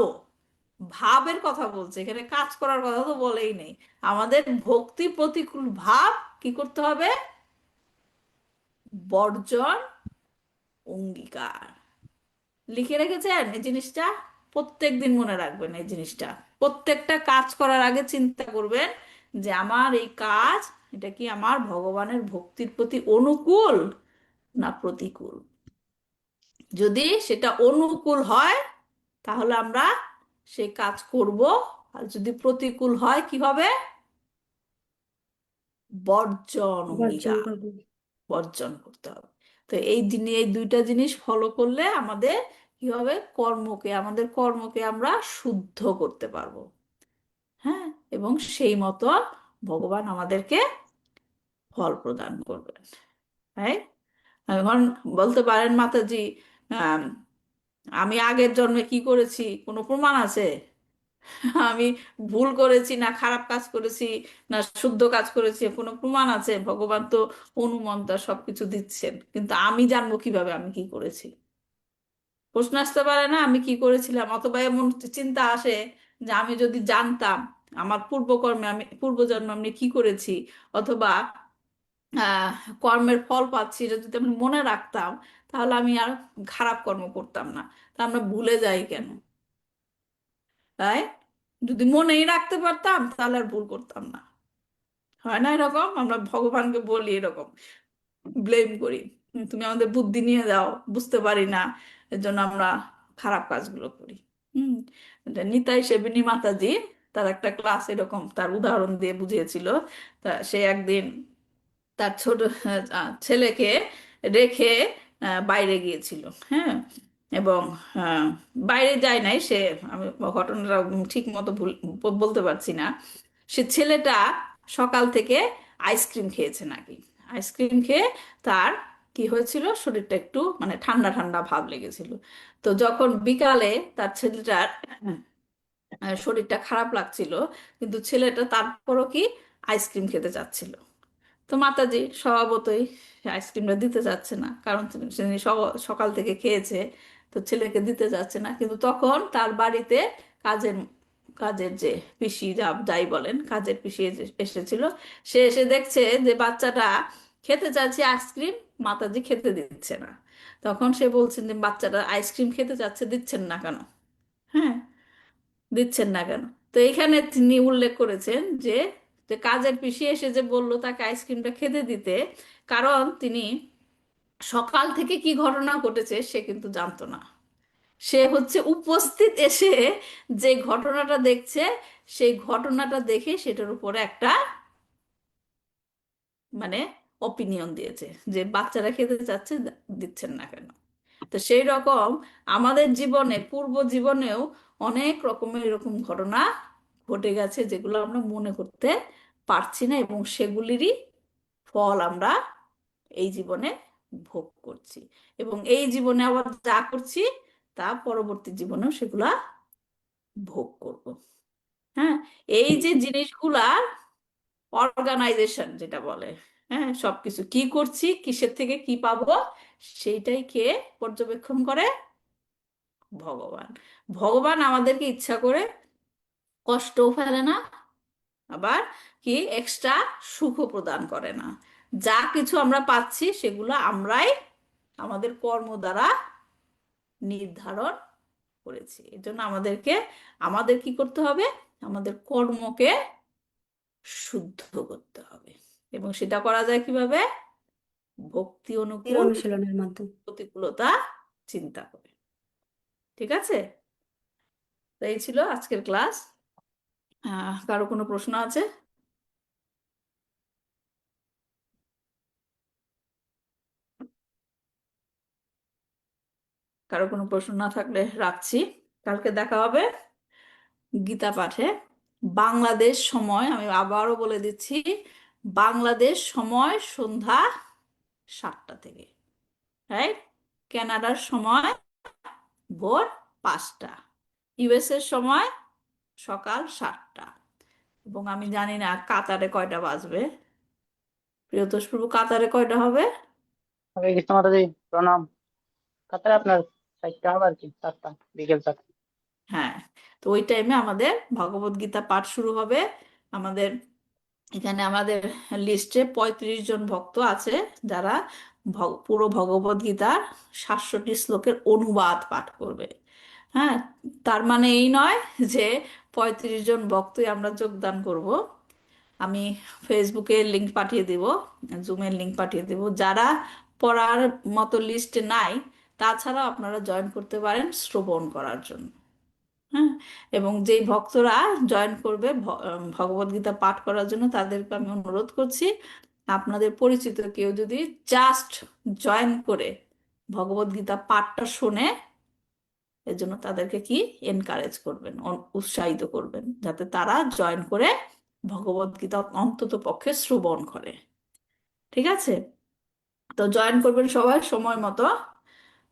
S2: ভাবের কথা বলছে এখানে, কাজ করার কথা তো বলেই নেই। আমাদের ভক্তি প্রতিকূল ভাব কি করতে হবে? বর্জন অঙ্গীকার। লিখে রেখেছেন এই জিনিসটা? প্রত্যেক দিন মনে রাখবেন এই জিনিসটা। প্রত্যেকটা কাজ করার আগে চিন্তা করবেন যে আমার এই কাজ, এটা কি আমার ভগবানের ভক্তির প্রতি অনুকূল না প্রতিকূল? যদি সেটা অনুকূল হয় তাহলে আমরা সেই কাজ করব, আর যদি প্রতিকূল হয় কি হবে? বর্জন
S6: বর্জন
S2: অঙ্গীকার,
S6: করবে।
S2: বর্জন করতে হবে। তো এই দিনে এই দুইটা জিনিস ফলো করলে আমাদের কি হবে? আমাদের কর্মকে আমরা শুদ্ধ করতে পারবো। হ্যাঁ, এবং সেই মতো ভগবান আমাদেরকে ফল প্রদান করবেন। তাই এখন বলতে পারেন মাতাজি, আম, আমি আগের জন্মে কি করেছি কোনো প্রমাণ আছে? আমি ভুল করেছি না খারাপ কাজ করেছি না শুদ্ধ কাজ করেছি কোনো প্রমাণ আছে? ভগবান তো অনুমন্তা সবকিছু দিচ্ছেন, কিন্তু আমি জানবো কিভাবে আমি কি করেছি? প্রশ্ন আসতে পারে না আমি কি করেছিলাম? অথবা এমন চিন্তা আসে যে আমি যদি জানতাম আমার পূর্বকর্মে আমি পূর্বজন্মে আমি কি করেছি, অথবা আহ কর্মের ফল পাচ্ছি, এটা যদি আমি মনে রাখতাম তাহলে আমি আর খারাপ কর্ম করতাম না। তা আমরা ভুলে যাই কেন? তাই যদি মনেই রাখতে পারতাম তাহলে আর ভুল করতাম না। হয় না এরকম? আমরা ভগবানকে বলি এরকম, ব্লেম করি, তুমি আমাদের বুদ্ধি নিয়ে দাও, বুঝতে পারি না, এর জন্য আমরা খারাপ কাজগুলো করি। হুম। এটা নিতাই সেবিনী মাতাজি তার একটা ক্লাস এরকম তার উদাহরণ দিয়ে বুঝিয়েছিল। তা সে একদিন তার ছোট ছেলেকে রেখে বাইরে গিয়েছিল। হ্যাঁ, এবং আহ, বাইরে যায় নাই সে, আমি ঘটনাটা ঠিক মতো বলতে পারছি না। সে ছেলেটা সকাল থেকে আইসক্রিম খেয়েছে নাকি, আইসক্রিম খেয়ে তার কি হয়েছিল, শরীরটা একটু মানে ঠান্ডা ঠান্ডা ভাব লেগেছিল। তো যখন বিকালে তার ছেলেটার শরীরটা খারাপ লাগছিল, কিন্তু ছেলেটা তারপরও কি আইসক্রিম খেতে চাচ্ছিল। তো মাতাজি স্বভাবতই আইসক্রিমটা দিতে যাচ্ছে না, কারণ তিনি সকাল থেকে খেয়েছে, তো ছেলেকে দিতে যাচ্ছে না। কিন্তু তখন তার বাড়িতে কাজের কাজের যে পিসি, যাই বলেন, কাজের পিসি এসেছিল। সে এসে দেখছে যে বাচ্চাটা খেতে চাইছে আইসক্রিম, মাতাজি খেতে দিচ্ছে না। তখন সে বলছেন যে বাচ্চাটা আইসক্রিম খেতে চাচ্ছে, দিচ্ছেন না কেন? হ্যাঁ, দিচ্ছেন না কেন? তো এখানে তিনি উল্লেখ করেছেন যে যে কাজের পিসি এসে যে বলল তাকে আইসক্রিমটা খেতে দিতে, কারণ তিনি সকাল থেকে কি ঘটনা ঘটেছে সে কিন্তু জানতো না। সে হচ্ছে উপস্থিত এসে যে ঘটনাটা দেখছে, সেই ঘটনাটা দেখে সেটার উপরে একটা মানে অপিনিয়ন দিয়েছে যে বাচ্চারা খেতে চাচ্ছে, দিচ্ছেন না কেন। তো সেই রকম আমাদের জীবনে পূর্ব জীবনেও অনেক রকমের এরকম ঘটনা ঘটে গেছে যেগুলো আমরা মনে করতে পারছি না, এবং সেগুলিরই ফল আমরা এই জীবনে ভোগ করছি। এবং এই জীবনে আবার যা করছি তা পরবর্তী জীবনেও সেগুলা ভোগ করব। হ্যাঁ, এই যে জিনিসগুলা অর্গানাইজেশন যেটা বলে, হ্যাঁ, সবকিছু কি করছি কিসের থেকে কি পাবো সেইটাই কে পর্যবেক্ষণ করে? ভগবান। ভগবান আমাদেরকে ইচ্ছা করে কষ্টও ফেলে না, আবার কি এক্সট্রা সুখও প্রদান করে না। যা কিছু আমরা পাচ্ছি সেগুলো আমরাই আমাদের কর্ম দ্বারা নির্ধারণ করেছি। এর জন্য আমাদের কি করতে হবে? আমাদের কর্মকে শুদ্ধ করতে হবে। এবং সেটা করা যায় কিভাবে? ভক্তি
S6: এর
S2: অনুকূল
S6: অনুশীলনের মাধ্যমে।
S2: প্রতিকূলতা চিন্তা করে। ঠিক আছে? তো এই ছিল আজকের ক্লাস। কারো কোনো প্রশ্ন আছে? কারো কোনো প্রশ্ন না থাকলে রাখছি। কালকে দেখা হবে গীতা পাঠে। বাংলাদেশ সময় আমি আবারও বলে দিচ্ছি, বাংলাদেশ সময় সন্ধ্যা 7টা থেকে, রাইট? কানাডার সময় ভোর 5টা, ইউএস এর সময় সকাল 7টা। এবং আমি জানি না কাতারে কয়টা বাজবে। প্রিয়তোষ প্রভু, কাতারে কয়টা হবে?
S7: হরে কৃষ্ণ মাতাজি, প্রণাম। কাতারে আপনার 4টা হবে আর কি, 4টা, বিকেল 4টা।
S2: হ্যাঁ, তো ওই টাইমে আমাদের ভগবত গীতা পাঠ শুরু হবে। আমাদের এখানে আমাদের লিস্টে 35 জন ভক্ত আছে যারা পুরো ভগবত গীতার 67 শ্লোকের অনুবাদ পাঠ করবে। হ্যাঁ, তার মানে এই নয় যে 35 জন ভক্তই আমরা যোগদান করব। আমি ফেসবুকে লিংক পাঠিয়ে দিব, জুমের লিংক পাঠিয়ে দিব। যারা পড়ার মতো লিস্টে নাই তাছাড়াও আপনারা জয়েন করতে পারেন শ্রবণ করার জন্য। হ্যাঁ, এবং যেই ভক্তরা জয়েন করবে ভগবদ গীতা পাঠ করার জন্য, তাদেরকে আমি অনুরোধ করছি আপনাদের পরিচিত কেউ যদি জাস্ট জয়েন করে ভগবদ গীতা পাঠটা শোনে, এর জন্য তাদেরকে কি এনকারেজ করবেন, উৎসাহিত করবেন, যাতে তারা জয়েন করে ভগবদ গীতা অন্তত পক্ষে শ্রবণ করে। ঠিক আছে? তো জয়েন করবেন সবাই সময় মতো।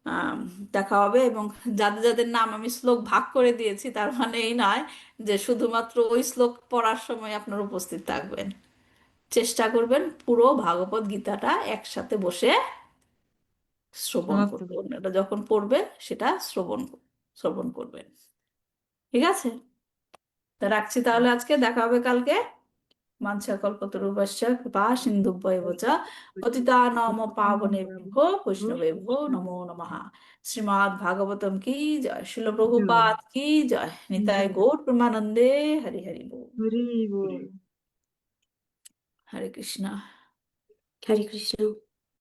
S2: আম, দেখা হবে। এবং যাদের যাদের নাম আমি শ্লোক ভাগ করে দিয়েছি, তার মানে এই নয় যে শুধুমাত্র ওই শ্লোক পড়ার সময় আপনার উপস্থিত থাকবেন। চেষ্টা করবেন পুরো ভাগবত গীতাটা একসাথে বসে শ্রবণ
S4: সমাপ্ত
S2: করবেন।
S4: করবে।
S2: এটা যখন পড়বে সেটা শ্রবণ শ্রবণ করবেন। ঠিক আছে? তা রাখছি তাহলে, আজকে দেখা হবে কালকে। মাঞ্ছা কল্পতরুভ্যশ্চ কৃপা সিন্ধুভ্যেব চ পতিতানাং পাবনেভ্যো বৈষ্ণবেভ্যো নমো নমঃ। শ্রীমদ্ ভাগবতম কি জয়, শিল প্রভুপাদ কি জয়, নিতাই গৌর প্রেমানন্দে। হরি হরি বল।
S4: হরি বল।
S2: হরে কৃষ্ণ।
S6: হরে কৃষ্ণ।